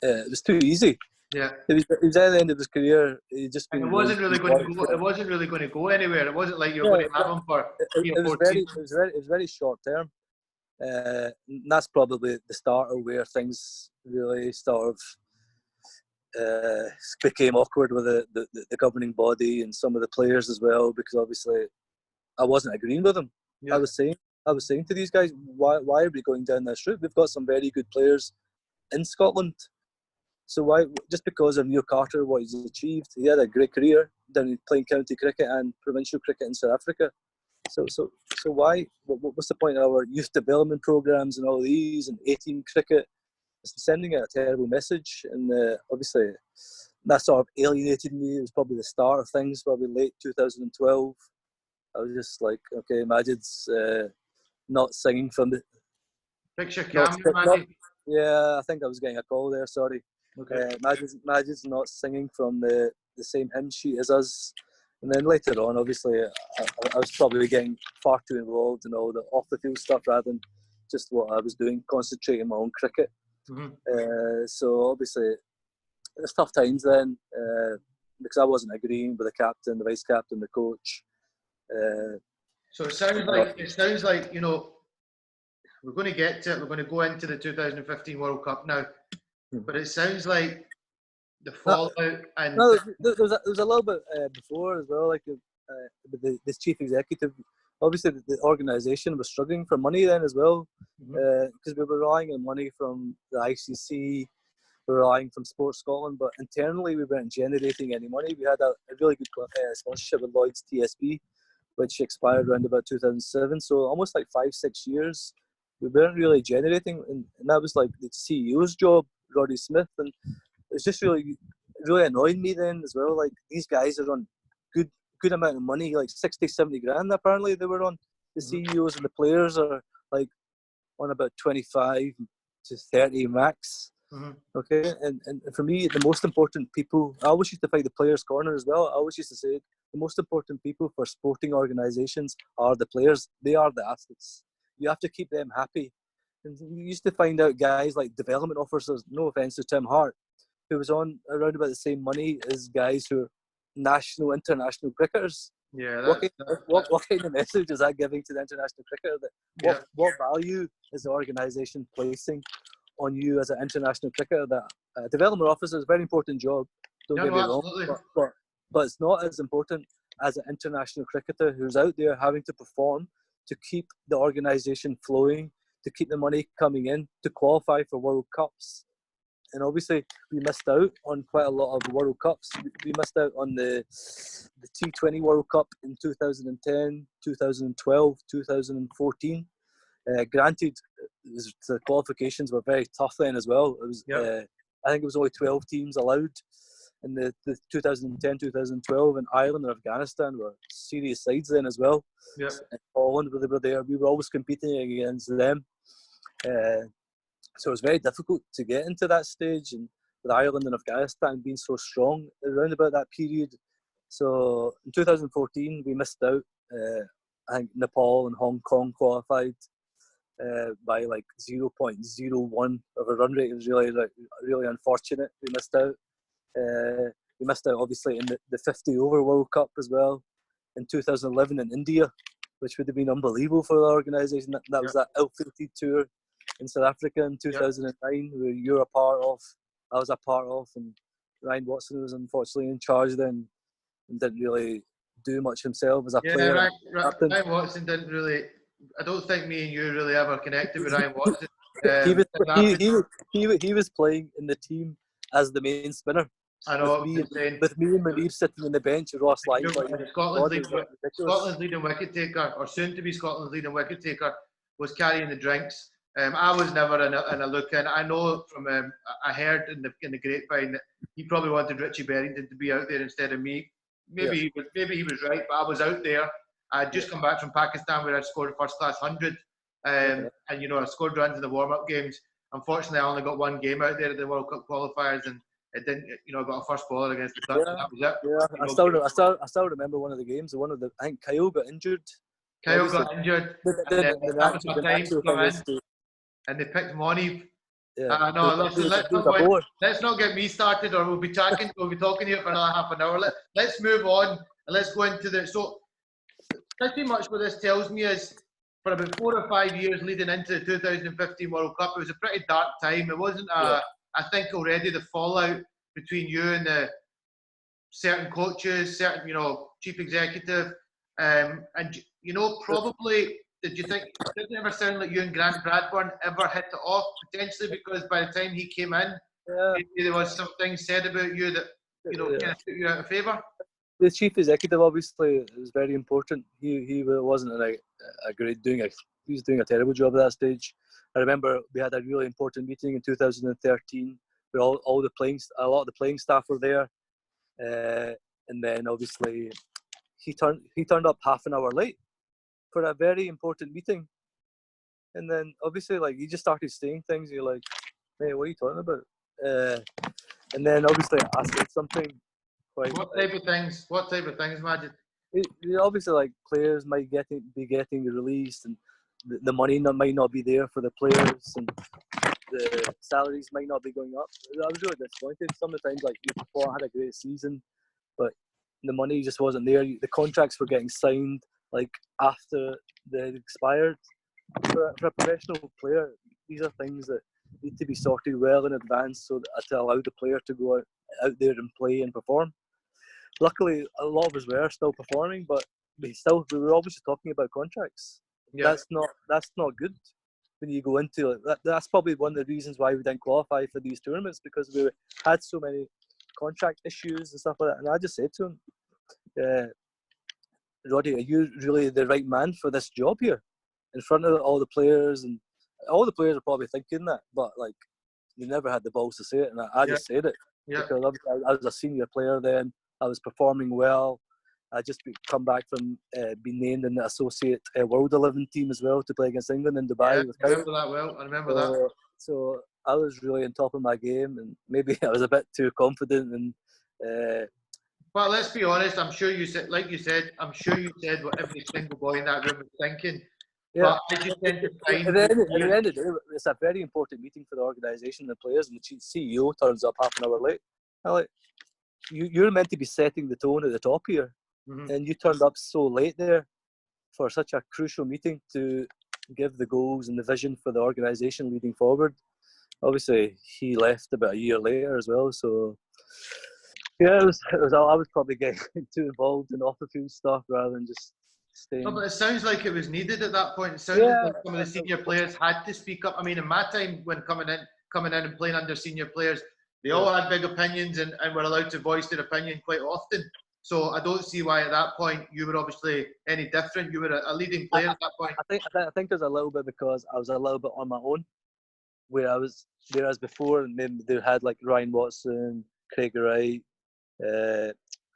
It was too easy. Yeah, it was at the end of his career. He just and it wasn't really going to go. It wasn't really going to go anywhere. It wasn't like you're going to have him for 3 or 4 seasons. It was very short term. And that's probably the start of where things really sort of became awkward with the governing body and some of the players as well, because obviously I wasn't agreeing with them. Yeah. I was saying to these guys, why are we going down this route? We've got some very good players in Scotland. So why, just because of Neil Carter, what he's achieved, he had a great career down playing county cricket and provincial cricket in South Africa. So why? What's the point of our youth development programs and all these and 18 cricket? It's sending out a terrible message, and obviously that sort of alienated me. It was probably the start of things, probably late 2012. I was just like, okay, Majid's not singing from the. Fix your camera, Majid. Yeah, I think I was getting a call there. Sorry. Okay. Majid's not singing from the same hymn sheet as us. And then later on, obviously, I was probably getting far too involved in all the off-the-field stuff rather than just what I was doing, concentrating on my own cricket. Mm-hmm. So obviously, it was tough times then because I wasn't agreeing with the captain, the vice captain, the coach. So it sounds like, you know, we're going to get to it. We're going to go into the 2015 World Cup now, but it sounds like the fallout and there was a little bit before as well, like this chief executive. Obviously, the organisation was struggling for money then as well, because we were relying on money from the ICC, we were relying from Sports Scotland, but internally we weren't generating any money. We had a really good sponsorship with Lloyd's TSB, which expired around about 2007. So almost like 5-6 years, we weren't really generating, and that was like the CEO's job, Roddy Smith, and it's just really annoyed me then as well. Like, these guys are on good amount of money, like 60-70 grand apparently they were on. The CEOs and the players are like on about 25 to 30 max. Okay, and for me, the most important people, I always used to fight the players' corner as well. I always used to say the most important people for sporting organisations are the players. They are the athletes. You have to keep them happy. And you used to find out guys like development officers, no offence to Tim Hart, who was on around about the same money as guys who are national, international cricketers. Yeah. What kind of message is that giving to the international cricketer? What value is the organisation placing on you as an international cricketer? That development officer is a very important job. Don't get me wrong, but it's not as important as an international cricketer who's out there having to perform to keep the organisation flowing, to keep the money coming in, to qualify for World Cups. And obviously, we missed out on quite a lot of World Cups. We missed out on the T20 World Cup in 2010, 2012, 2014. Granted, the qualifications were very tough then as well. It was, I think it was only 12 teams allowed in the 2010, 2012, and Ireland and Afghanistan were serious sides then as well. Yeah. And Holland, they were there. We were always competing against them. So it was very difficult to get into that stage, and with Ireland and Afghanistan being so strong around about that period. So in 2014, we missed out. I think Nepal and Hong Kong qualified by like 0.01 of a run rate. It was really unfortunate. We missed out. We missed out obviously in the 50 over World Cup as well in 2011 in India, which would have been unbelievable for the organisation. That was that ill-fated tour in South Africa in 2009, where you were a part of, I was a part of, and Ryan Watson was unfortunately in charge then and didn't really do much himself as a player. Ryan Watson didn't really. I don't think me and you really ever connected with Ryan Watson. He was playing in the team as the main spinner. I know. With me and Munir sitting on the bench, Ross like Scotland's leading wicket taker, or soon to be Scotland's leading wicket taker, was carrying the drinks. I was never in a look in. I know from I heard in the grapevine that he probably wanted Richie Berrington to be out there instead of me. Maybe he was right, but I was out there. I'd just come back from Pakistan where I'd scored a first class 100, and I scored runs in the warm up games. Unfortunately, I only got one game out there at the World Cup qualifiers, and it didn't. I got a first bowler against the Dutch. Yeah, that was it. Yeah, I still remember one of the games. I think Kyle got injured. Kyle got injured. That was my time to come in, and they picked Money. Yeah. Let's not get me started, or we'll be talking here for another half an hour. Let's move on and let's go into the. So, pretty much what this tells me is, for about 4 or 5 years leading into the 2015 World Cup, it was a pretty dark time. It wasn't I think already the fallout between you and the certain coaches, certain chief executive, and probably. Did you think, did it ever sound like you and Grant Bradburn ever hit it off, potentially, because by the time he came in, maybe there was some things said about you that, kind of took you out of favour? The chief executive, obviously, is very important. He wasn't he was doing a terrible job at that stage. I remember we had a really important meeting in 2013 where a lot of the playing staff were there. And then, obviously, he turned up half an hour late for a very important meeting, and then obviously he just started saying things. You're like, hey, what are you talking about? And then obviously I said something. What type of things, Majid? Obviously, players might be getting released, and the money might not be there for the players, and the salaries might not be going up. I was really disappointed. Sometimes you had a great season, but the money just wasn't there. The contracts were getting signed after they had expired. For a professional player, these are things that need to be sorted well in advance so that to allow the player to go out there and play and perform. Luckily, a lot of us were still performing, but we were obviously talking about contracts. Yeah. That's not good when you go into it. That's probably one of the reasons why we didn't qualify for these tournaments, because we had so many contract issues and stuff like that. And I just said to him, Roddy, are you really the right man for this job here? In front of all the players, and all the players are probably thinking that, but they never had the balls to say it, and I just said it. Yeah. Because I was a senior player then. I was performing well. I just come back from being named in the associate World 11 team as well to play against England in Dubai. Yeah, I remember that well. I remember that. So I was really on top of my game, and maybe I was a bit too confident. And well, let's be honest. I'm sure you said, I'm sure you said what every single boy in that room was thinking. Yeah. But at the end of the day, it's a very important meeting for the organisation and the players, and the CEO turns up half an hour late. You're meant to be setting the tone at the top here, and you turned up so late there for such a crucial meeting to give the goals and the vision for the organisation leading forward. Obviously, he left about a year later as well, so yeah, I was probably getting too involved in off-the-field stuff rather than just staying. No, but it sounds like it was needed at that point. It sounded like some of the senior players had to speak up. I mean, in my time when coming in and playing under senior players, they all had big opinions and were allowed to voice their opinion quite often. So I don't see why at that point you were obviously any different. You were a leading player at that point. I think there's a little bit because I was a little bit on my own, whereas before, and then they had Ryan Watson, Craig Wright,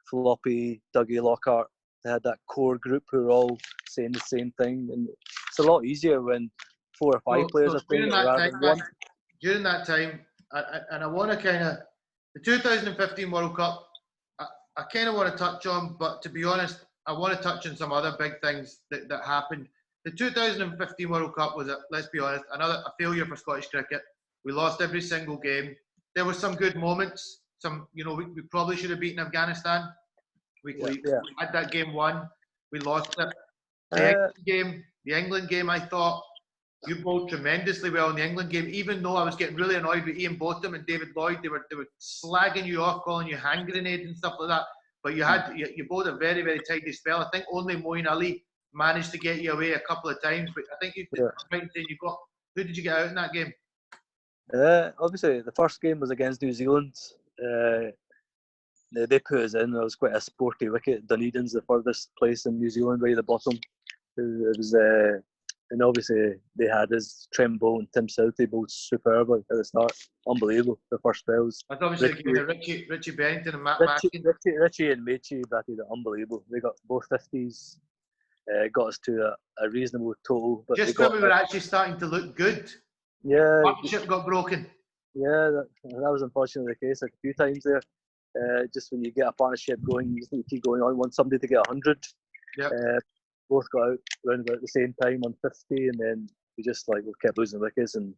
Floppy, Dougie Lockhart. They had that core group who were all saying the same thing, and it's a lot easier when 4 or 5 players are playing rather than one. During that time, and I want to the 2015 World Cup, I kind of want to touch on, but to be honest, I want to touch on some other big things that happened. The 2015 World Cup was, let's be honest, a failure for Scottish cricket. We lost every single game. There were some good moments. We probably should have beaten Afghanistan. We had that game won. We lost it. The England game, I thought you bowled tremendously well in the England game, even though I was getting really annoyed with Ian Botham and David Lloyd. They were slagging you off, calling you hand grenade and stuff like that. But you bowled a very, very tidy spell. I think only Moeen Ali managed to get you away a couple of times. But I think who did you get out in that game? Obviously, the first game was against New Zealand. they put us in. It was quite a sporty wicket. Dunedin's the furthest place in New Zealand, right at the bottom. It was, and obviously they had his Trent Bolt and Tim Southey both superbly at the start. Unbelievable, the first spells. That's obviously Richie Bennington and Matt Mackin. Richie and Machy batted it unbelievable. They got both 50s, got us to a reasonable total. But just when we were actually starting to look good, yeah, partnership got broken. Yeah, that was unfortunately the case like a few times there. Just when you get a partnership going, you just need to keep going on. Want somebody to get 100. Yep. Both got out around about the same time on 50, and then we kept losing wickets, and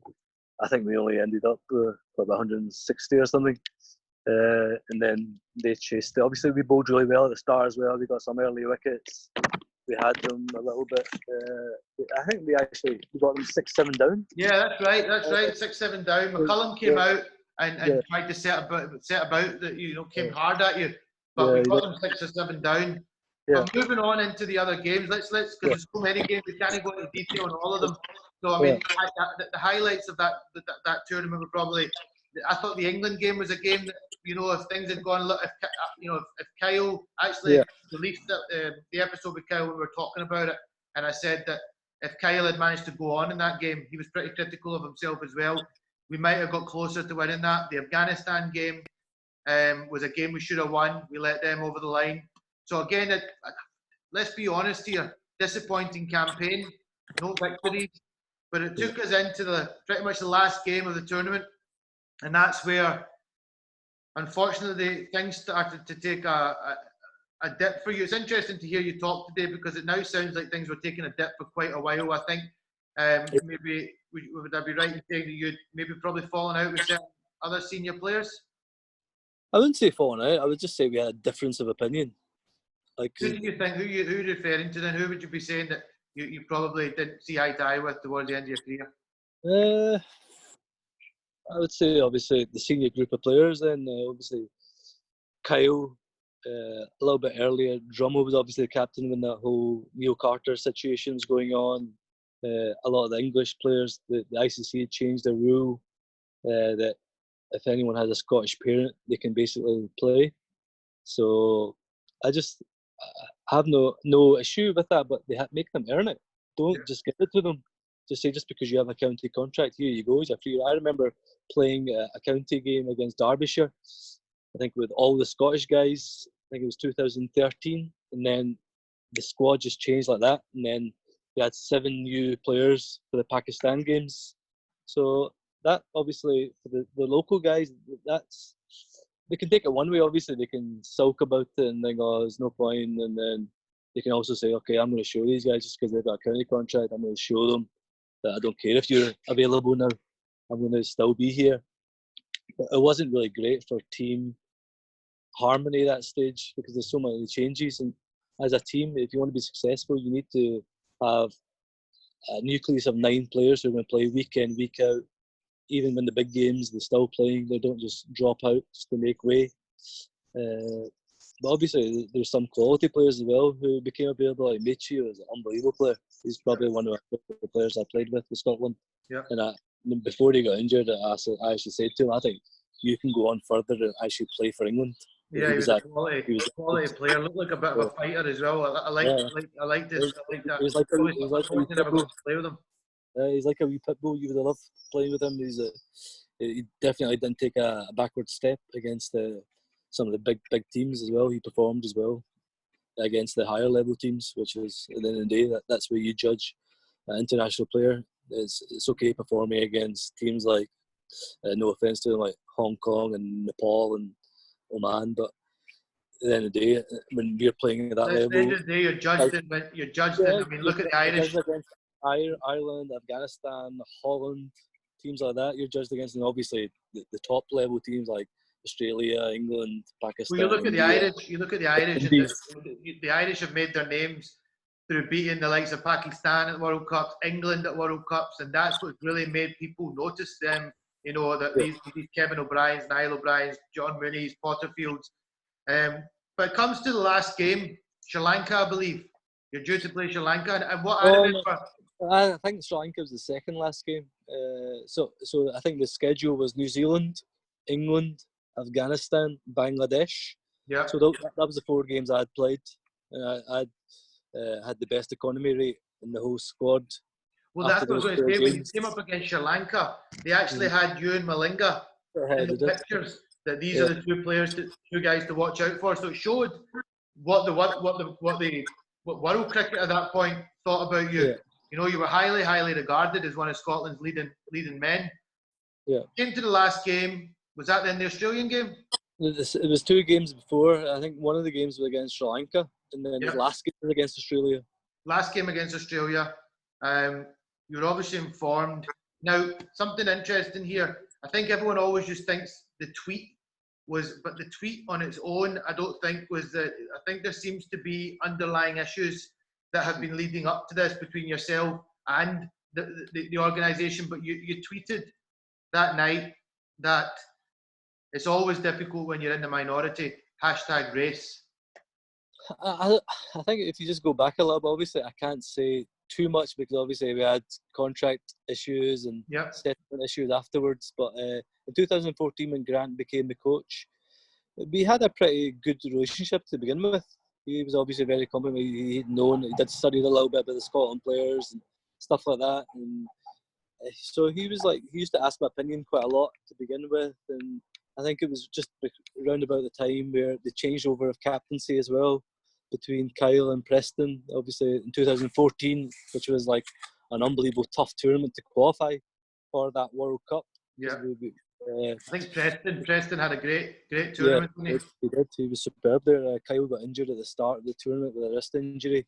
I think we only ended up with about 160 or something. And then they chased it. Obviously, we bowled really well at the start as well. We got some early wickets. We had them a little bit. I think we got them 6-7 down. Yeah, that's right. 6-7 down. McCullum came out and tried to set about that. Came hard at you, but we got them 6 or 7 down. Yeah. But moving on into the other games, let's because there's so many games we can't go into detail on all of them. So I mean, the highlights of that tournament were probably. I thought the England game was a game that if things had gone, if Kyle actually released the episode with Kyle when we were talking about it, and I said that if Kyle had managed to go on in that game, he was pretty critical of himself as well. We might have got closer to winning that. The Afghanistan game was a game we should have won. We let them over the line. So again, let's be honest here, disappointing campaign, no victories, but it took us into pretty much the last game of the tournament, and that's where, unfortunately, things started to take a dip for you. It's interesting to hear you talk today because it now sounds like things were taking a dip for quite a while. I think maybe would I be right in saying that you'd maybe probably fallen out with certain other senior players? I wouldn't say fallen out. I would just say we had a difference of opinion. Like, who do you think? Who are you referring to then? Who would you be saying that you probably didn't see eye to eye with towards the end of your career? I would say obviously the senior group of players. Then obviously Kyle, a little bit earlier. Drummond was obviously the captain when that whole Neil Carter situation was going on. A lot of the English players, the ICC had changed the rule that if anyone has a Scottish parent, they can basically play. So I have no issue with that, but they make them earn it. Don't just give it to them. Just say just because you have a county contract, here you go. You're free. I remember playing a county game against Derbyshire. I think with all the Scottish guys. I think it was 2013, and then the squad just changed like that, and then we had 7 new players for the Pakistan games. So that obviously for the local guys, they can take it one way. Obviously, they can sulk about it and think, "Oh, there's no point," and then they can also say, "Okay, I'm going to show these guys just because they've got a county contract. I'm going to show them that I don't care if you're available now. I'm going to still be here." But it wasn't really great for team harmony at that stage because there's so many changes. And as a team, if you want to be successful, you need to have a nucleus of 9 players who are going to play week in, week out. Even when the big games, they're still playing. They don't just drop out just to make way. But obviously, there's some quality players as well who became available. Like Machy was an unbelievable player. He's probably one of the players I played with Scotland. Yeah. And before he got injured, I actually said to him, I think you can go on further and actually play for England. Yeah, he was a quality player. Looked like a bit of a fighter as well. I like this. I like that. He was like a wee pit bull. Play with him. He's like a wee pit bull. You would have loved playing with him. He definitely didn't take a backward step against some of the big teams as well. He performed as well against the higher level teams, which is at the end of the day that's where you judge an international player. It's okay performing against teams like, no offense to them, like Hong Kong and Nepal and Oman, but at the end of the day, when you're playing at that level, at the end of the day, you're judged in. I mean, look at the Irish. Against Ireland, Afghanistan, Holland, teams like that, you're judged against, and obviously the top level teams like Australia, England, Pakistan. Well, you look at the Irish. You look at the Irish. The Irish have made their names through beating the likes of Pakistan at World Cups, England at World Cups, and that's what really made people notice them. You know, that these Kevin O'Briens, Niall O'Briens, John Mooney's, Potterfields. But it comes to the last game, Sri Lanka, I believe. You're due to play Sri Lanka, and what I remember. I think Sri Lanka was the second last game. So I think the schedule was New Zealand, England, Afghanistan, Bangladesh. Yeah. So that was the 4 games I had played. I had the best economy rate in the whole squad. Well, that's what I was going to say. When you came up against Sri Lanka, they actually had you and Malinga in the pictures. That these are the two guys to watch out for. So it showed what world cricket at that point thought about you. Yeah. You know, you were highly, highly regarded as one of Scotland's leading men. Yeah. Came to the last game. Was that then the Australian game? It was 2 games before. I think one of the games was against Sri Lanka, and then the last game was against Australia. Last game against Australia. You're obviously informed. Now, something interesting here. I think everyone always just thinks the tweet but the tweet on its own, I don't think was that. I think there seems to be underlying issues that have been leading up to this between yourself and the organisation. But you tweeted that night that it's always difficult when you're in the minority. #race. I think if you just go back a little bit, obviously I can't say too much because obviously we had contract issues and settlement issues afterwards. But in 2014, when Grant became the coach, we had a pretty good relationship to begin with. He was obviously very complimentary. He did study a little bit about the Scotland players and stuff like that. And so he used to ask my opinion quite a lot to begin with. And I think it was just around about the time where the changeover of captaincy as well between Kyle and Preston, obviously in 2014, which was like an unbelievable tough tournament to qualify for that World Cup. Yeah. I think Preston had a great tournament. Yeah, he did. He was superb there. Kyle got injured at the start of the tournament with a wrist injury,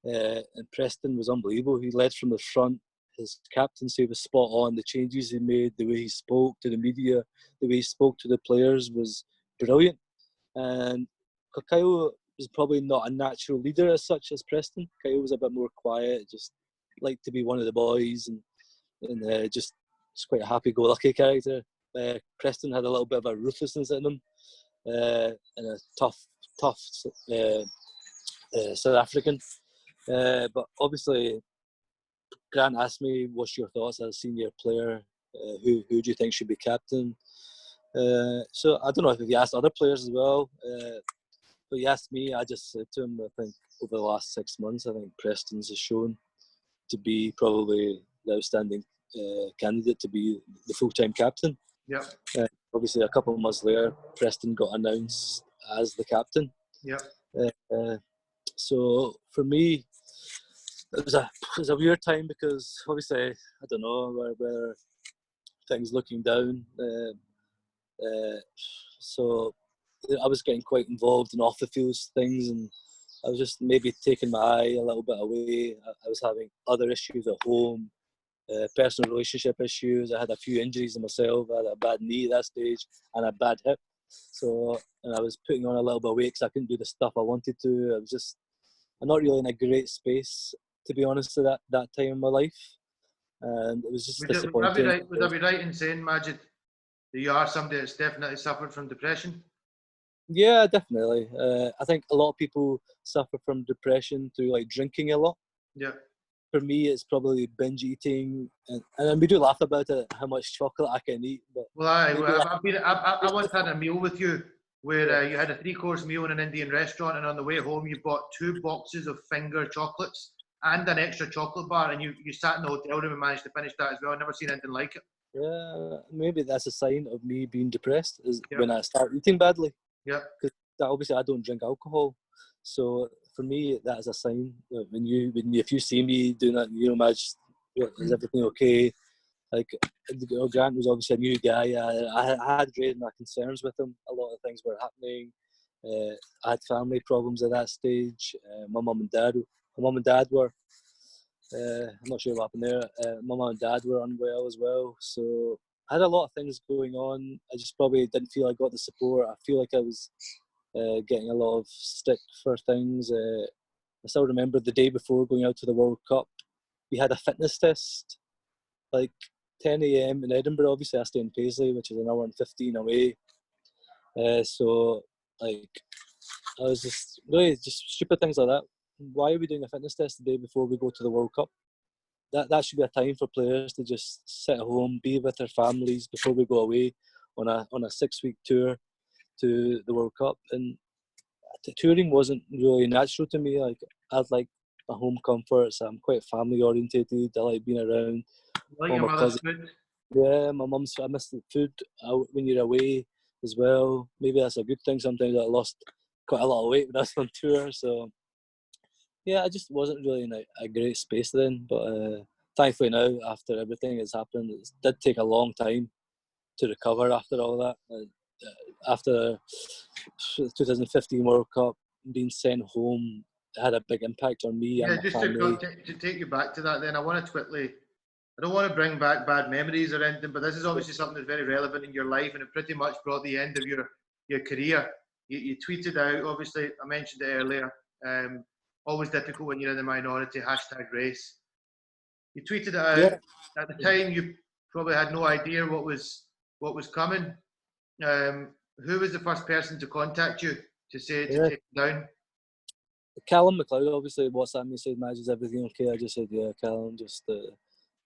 and Preston was unbelievable. He led from the front. His captaincy was spot on. The changes he made, the way he spoke to the media, the way he spoke to the players was brilliant. And Kyle was probably not a natural leader as such as Preston. Kyle was a bit more quiet, just liked to be one of the boys, and just quite a happy-go-lucky character. Preston had a little bit of a ruthlessness in him, and a tough South African. But obviously, Grant asked me, "What's your thoughts as a senior player? Who do you think should be captain?" So I don't know if you asked other players as well, but you asked me. I just said to him, I think over the last 6 months, I think Preston's has shown to be probably the outstanding candidate to be the full-time captain. Yeah. Obviously, a couple of months later, Preston got announced as the captain. Yeah. So for me, it was a weird time because obviously I don't know where things looking down. So I was getting quite involved in off the field things, and I was just maybe taking my eye a little bit away. I was having other issues at home, personal relationship issues. I had a few injuries in myself. I had a bad knee at that stage and a bad hip. So, and I was putting on a little bit of weight because I couldn't do the stuff I wanted to. I'm not really in a great space, to be honest, at that time in my life. And it was just disappointing. Would I be right in saying, Majid, that you are somebody that's definitely suffered from depression? Yeah, definitely. I think a lot of people suffer from depression through like drinking a lot. Yeah. For me, it's probably binge eating, and we do laugh about it, how much chocolate I can eat. But I once had a meal with you where you had a 3-course meal in an Indian restaurant, and on the way home you bought 2 boxes of finger chocolates and an extra chocolate bar, and you sat in the hotel room and managed to finish that as well. I've never seen anything like it. Yeah, maybe that's a sign of me being depressed, is when I start eating badly. Yeah. Because obviously I don't drink alcohol, so for me that is a sign. If you see me doing that, Madge, is everything okay? Like, Grant was obviously a new guy. I had raised my concerns with him. A lot of things were happening. I had family problems at that stage. My mum and dad were. I'm not sure what happened there. My mum and dad were unwell as well. So I had a lot of things going on. I just probably didn't feel I got the support. I feel like I was getting a lot of stick for things. I still remember the day before going out to the World Cup, we had a fitness test, like 10 a.m. in Edinburgh. Obviously, I stay in Paisley, which is an hour and 15 away. So, like, I was just stupid things like that. Why are we doing a fitness test the day before we go to the World Cup? That should be a time for players to just sit at home, be with their families before we go away on a 6-week tour to the World Cup. And touring wasn't really natural to me. Like I'd like my home comforts. I'm quite family orientated. I like being around Like all your my mother's cousins. food. Yeah, my mum's. I miss the food out when you're away as well. Maybe that's a good thing. Sometimes I lost quite a lot of weight when I was on tour. So yeah, I just wasn't really in a great space then. But thankfully now, after everything has happened, it did take a long time to recover after all that. After the 2015 World Cup, being sent home had a big impact on me and Yeah, my just family. to take you back to that, then I want to quickly. I don't want to bring back bad memories or anything, but this is obviously something that's very relevant in your life, and it pretty much brought the end of your career. You tweeted out, obviously, I mentioned it earlier. Um, Always difficult when you're in the minority. #race. You tweeted it out. Yeah, At the time, you probably had no idea what was coming. Who was the first person to contact you to say to yeah. take it down? Callum McLeod obviously WhatsApped me, said, "Majid, is everything okay?" I just said, "Yeah, Callum, just the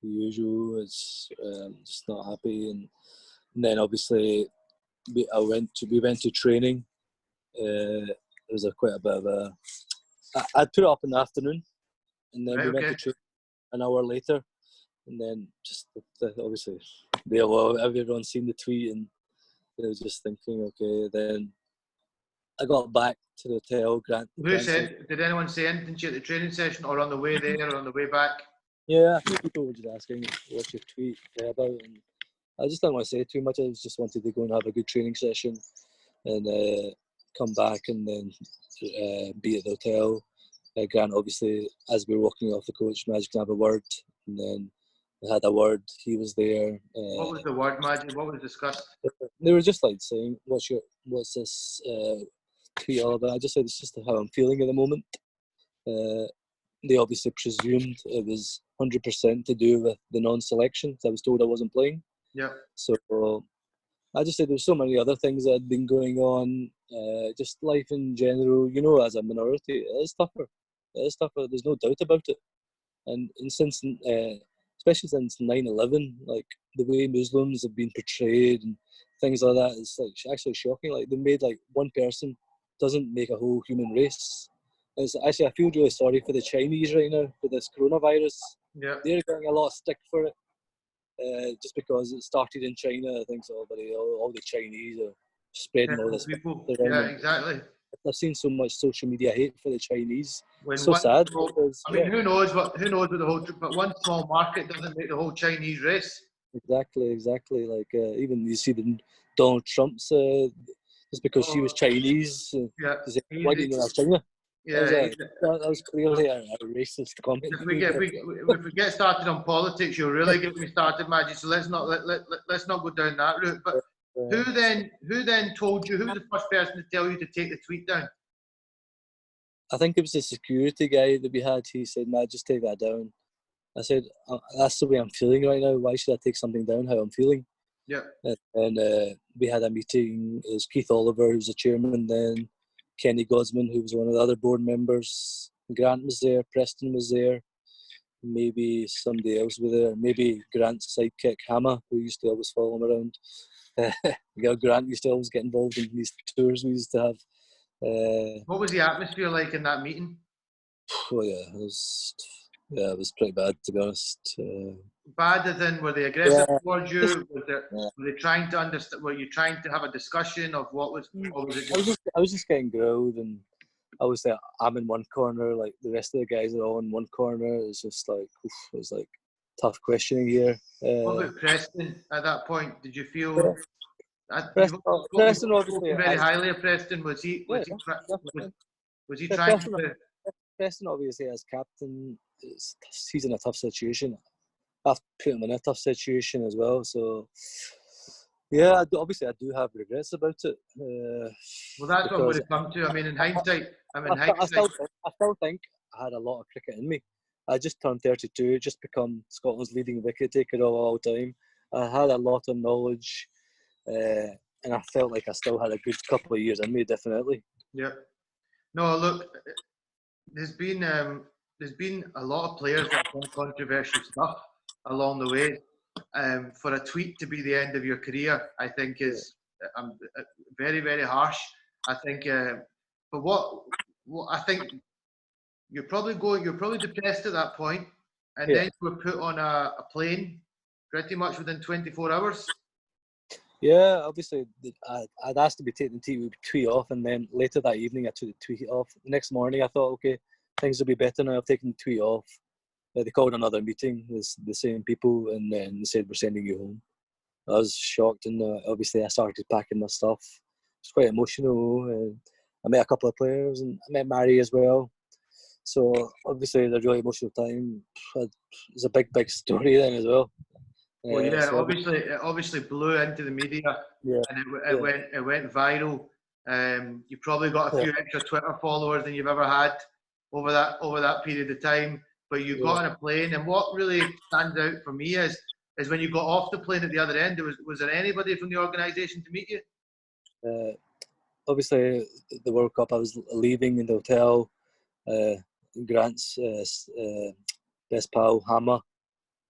usual. It's just not happy." And then obviously we went to training. It was quite a bit of a. I'd put it up in the afternoon, and then Right. we went Okay. to train an hour later, and then just obviously everyone's seen the tweet, and they were just thinking, okay. Then I got back to the hotel. Who said? Did anyone say anything to you at the training session, or on the way there, or on the way back? Yeah, a few people were just asking what's your tweet about, and I just didn't want to say too much. I just wanted to go and have a good training session and come back and then be at the hotel. Grant, obviously, as we were walking off the coach, Magic can have a word, and then we had a word. He was there. What was the word, Majid? What was discussed? They were just like saying, what's this tweet all about?" I just said it's just how I'm feeling at the moment. They obviously presumed it was 100% to do with the non-selection. I was told I wasn't playing. Yeah. So I just said there were so many other things that had been going on. Just life in general, as a minority, it is tougher. It is tougher. There's no doubt about it. And since, especially since 9/11, like the way Muslims have been portrayed and things like that, it's like actually shocking. Like they made like one person doesn't make a whole human race. It's actually, I feel really sorry for the Chinese right now with this coronavirus. Yeah. They're getting a lot of stick for it. Just because it started in China, I think so. But all the Chinese are spreading all this People. around Yeah, them. exactly. I've seen so much social media hate for the Chinese. When So one sad. small, Because, I mean, who knows what the whole, but one small market doesn't make the whole Chinese race. Exactly. Like even you see Donald Trump's just because she was Chinese, Yeah. why do you know that's China? Yeah. That was clearly a racist comment. If we get started on politics, you'll really get me started, Magic. So let's not go down that route. But who then told you? Who was the first person to tell you to take the tweet down? I think it was the security guy that we had. He said, "Nah, just take that down." I said, "That's the way I'm feeling right now. Why should I take something down? How I'm feeling?" Yeah. And we had a meeting. It was Keith Oliver, who was the chairman then, Kenny Gosman, who was one of the other board members. Grant was there. Preston was there. Maybe somebody else was there. Maybe Grant's sidekick Hammer, who used to always follow him around. Grant used to always get involved in these tours we used to have. What was the atmosphere like in that meeting? Oh yeah, it was pretty bad, to be honest. Bad as in, were they aggressive towards you? Were they trying to understand? Were you trying to have a discussion of what was? Or was it just... I was just getting grilled, and I was there. I'm in one corner, like the rest of the guys are all in one corner. It's just like it was like tough questioning here. What about Preston at that point? Did you feel? Preston Spoken very highly of Preston. Was he trying to? Preston obviously as captain, he's in a tough situation. I've put him in a tough situation as well. So yeah, obviously I do have regrets about it. Well, that's what I'm going to come to. I mean, in hindsight, I still think I had a lot of cricket in me. I just turned 32, just become Scotland's leading wicket taker of all time. I had a lot of knowledge, and I felt like I still had a good couple of years in me, definitely. Yeah. No, look, there's been a lot of players that have done controversial stuff along the way. For a tweet to be the end of your career, I think is very, very harsh. I think But what I think you're probably depressed at that point, and then you were put on a plane pretty much within 24 hours. Yeah, obviously, I'd asked to be taking the tweet off, and then later that evening I took the tweet off. The next morning I thought, okay, things will be better now. I've taken the tweet off. They called another meeting, the same people, and then they said, we're sending you home. I was shocked, and obviously I started packing my stuff. It's quite emotional. I met a couple of players, and I met Mary as well. So obviously it was a really emotional time. It was a big story then as well. Well, yeah, so it obviously blew into the media, and it went viral. You probably got a few extra Twitter followers than you've ever had over that period of time. But you got on a plane, and what really stands out for me is when you got off the plane at the other end. Was there anybody from the organisation to meet you? Obviously, the World Cup, I was leaving in the hotel. Grant's best pal, Hammer,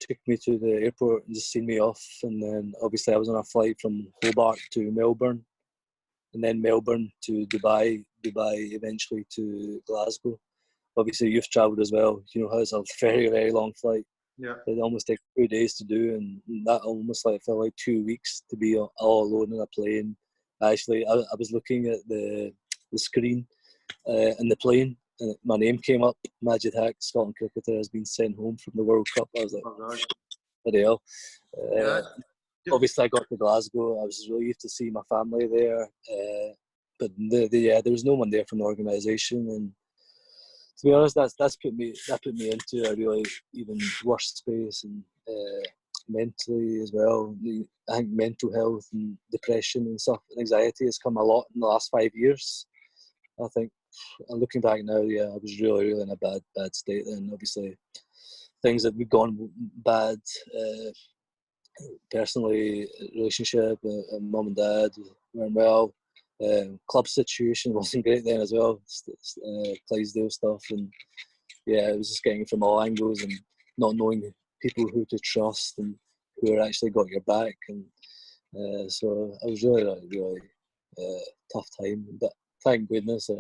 took me to the airport and just seen me off. And then obviously I was on a flight from Hobart to Melbourne, and then Melbourne to Dubai eventually to Glasgow. Obviously you've travelled as well. You know how it's a very long flight. Yeah. It almost takes 2 days to do, and that almost felt like 2 weeks to be all alone in a plane. Actually, I was looking at the screen in the plane, and my name came up. Majid Haq, Scotland cricketer, has been sent home from the World Cup. I was like, bloody hell. Obviously, I got to Glasgow. I was relieved to see my family there, but there was no one there from the organisation. And to be honest, that put me into a really even worse space, and mentally as well. I think mental health and depression and stuff, and anxiety has come a lot in the last 5 years. I think, looking back now, I was really in a bad state then. Obviously, things that had gone bad personally, relationship, mum and dad weren't well. Club situation wasn't great then as well. Clydesdale stuff, and it was just getting from all angles and not knowing people who to trust and who actually got your back. And so it was really tough time. But thank goodness,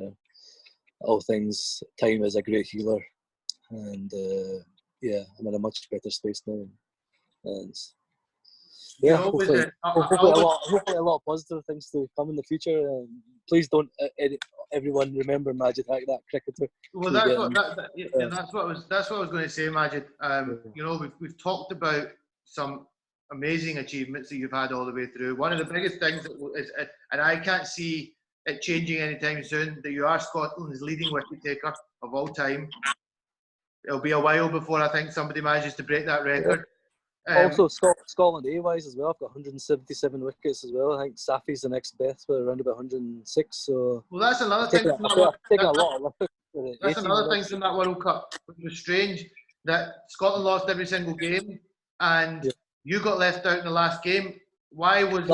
all things, time is a great healer, and I'm in a much better space now. And hopefully a lot of positive things to come in the future. Please don't everyone remember Majid Haq, that cricketer. Well, that's what I was going to say, Majid. You know, we've talked about some amazing achievements that you've had all the way through. One of the biggest things is, and I can't see it changing anytime soon, that you are Scotland's leading wicket taker of all time. It'll be a while before I think somebody manages to break that record. Also, Scotland A-wise as well. I've got 177 wickets as well. I think Safi's the next best with around about 106. So that's another thing. That's another thing from that World Cup, which was strange, that Scotland lost every single game, and you got left out in the last game. Why was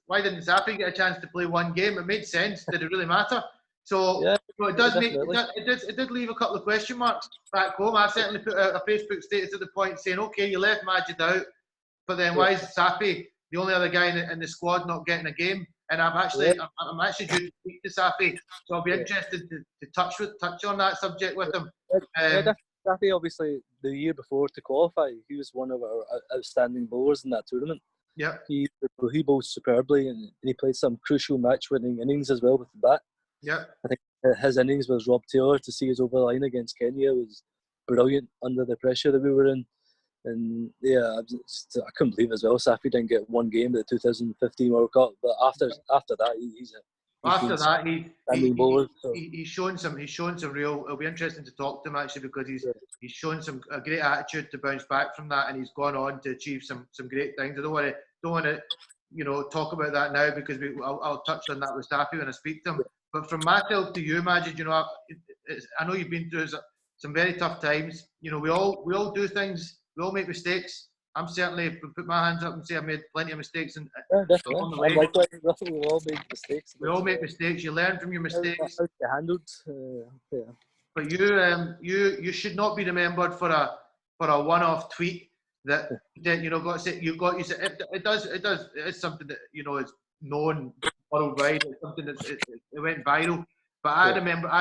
Why didn't Safi get a chance to play one game? It made sense. Did it really matter? So it did leave a couple of question marks back home. I certainly put out a Facebook status at the point saying, okay, you left Majid out, but then why is Safi the only other guy in the squad not getting a game? And I'm actually due to speak to Safi, so I'll be interested to touch on that subject with him. Safi, obviously, the year before to qualify, he was one of our outstanding bowlers in that tournament. Yeah, he bowled superbly, and he played some crucial match-winning innings as well with the bat. Yeah, I think his innings was Rob Taylor to see us over the line against Kenya was brilliant under the pressure that we were in. And I couldn't believe as well Safi didn't get one game at the 2015 World Cup. But after that, he's shown some real. It'll be interesting to talk to him actually, because he's shown a great attitude to bounce back from that, and he's gone on to achieve some great things. I don't want to talk about that now, because I'll touch on that with Safi when I speak to him. But from myself to you, Majid, I know you've been through some very tough times. We all do things. We all make mistakes. I'm certainly put my hands up and say I've made plenty of mistakes. On the way. We all make mistakes. We all make mistakes. You learn from your mistakes. How to handled. But you should not be remembered for a one-off tweet that got to say you said it is something that is known worldwide. It's something that it went viral. But I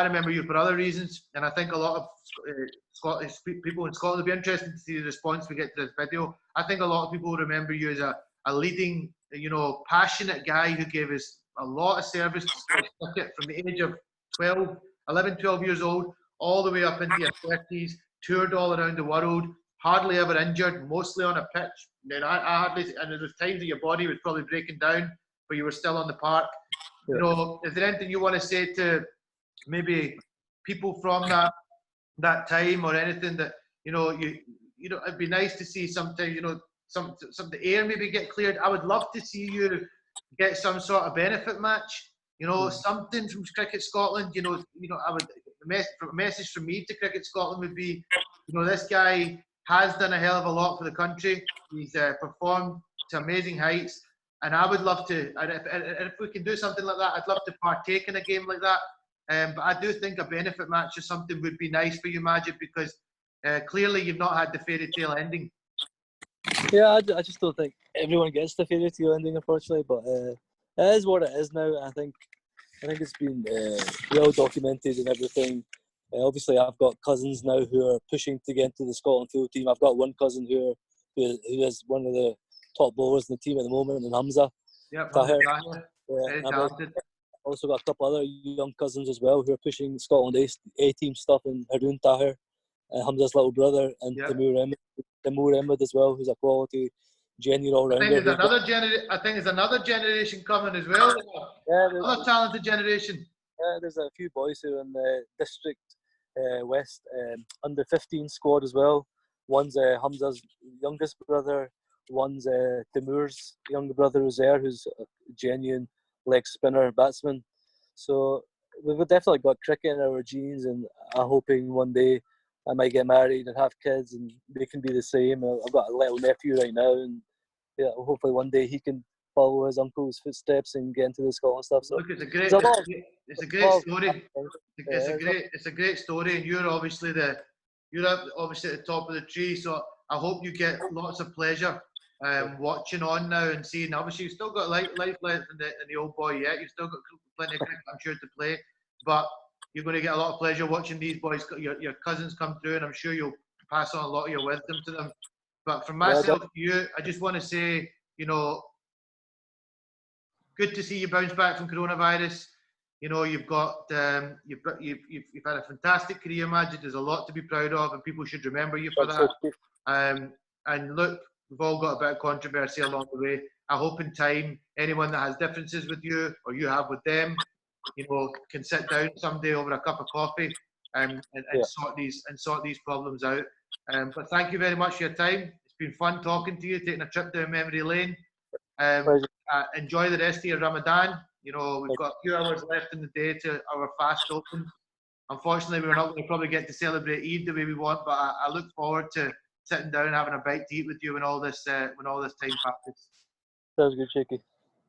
remember you for other reasons, and I think a lot of Scottish people in Scotland will be interested to see the response we get to this video. I think a lot of people will remember you as a leading, passionate guy who gave us a lot of service to Scottish cricket from the age of 11, 12 years old, all the way up into your 30s, toured all around the world, hardly ever injured, mostly on a pitch. And and there was times that your body was probably breaking down, but you were still on the park. Is there anything you want to say to maybe people from that time, or anything that it'd be nice to see sometimes, some the air maybe get cleared. I would love to see you get some sort of benefit match, something from Cricket Scotland. I would, a message from me to Cricket Scotland would be, this guy has done a hell of a lot for the country. He's performed to amazing heights. And I would love to, and if we can do something like that, I'd love to partake in a game like that. But I do think a benefit match or something would be nice for you, Majid, because clearly you've not had the fairy tale ending. Yeah, I just don't think everyone gets the fairy tale ending, unfortunately. But it is what it is now. I think it's been well documented and everything. Obviously, I've got cousins now who are pushing to get into the Scotland field team. I've got one cousin who is one of the top bowlers in the team at the moment, and Hamza. Yeah, Tahir. talented. I've also got a couple other young cousins as well who are pushing Scotland A team stuff, and Haroon Tahir, Hamza's little brother, and Timur Ahmed as well, who's a quality junior all-rounder. I think there's another generation coming as well. Another talented generation. Yeah, there's a few boys who are in the district West under 15 squad as well. One's Hamza's youngest brother. One's Timur's younger brother Uzair, who's a genuine leg spinner batsman. So we've definitely got cricket in our genes, and I'm hoping one day I might get married and have kids, and they can be the same. I've got a little nephew right now, and hopefully one day he can follow his uncle's footsteps and get into the Scotland stuff. So look, it's a great story. It's a great story, and you're obviously at the top of the tree. So I hope you get lots of pleasure watching on now and seeing. Obviously, you've still got life left in the old boy yet. You've still got plenty of cricket, I'm sure, to play. But you're going to get a lot of pleasure watching these boys, your cousins come through, and I'm sure you'll pass on a lot of your wisdom to them. But from myself to you, I just want to say, good to see you bounce back from coronavirus. You've got you've had a fantastic career, Majid. There's a lot to be proud of, and people should remember you for that. And look, we've all got a bit of controversy along the way. I hope in time, anyone that has differences with you or you have with them, can sit down someday over a cup of coffee and sort these problems out. But thank you very much for your time. It's been fun talking to you, taking a trip down memory lane. Enjoy the rest of your Ramadan. We've got a few hours left in the day to our fast open. Unfortunately, we're not going to probably get to celebrate Eid the way we want, but I look forward to sitting down and having a bite to eat with you when all this time passes. Sounds good, Shaky.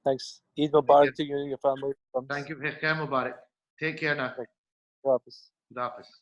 Thanks. Eid Mubarak to you and your family. Thank you. Mubarak. Take care now. Good Hafiz.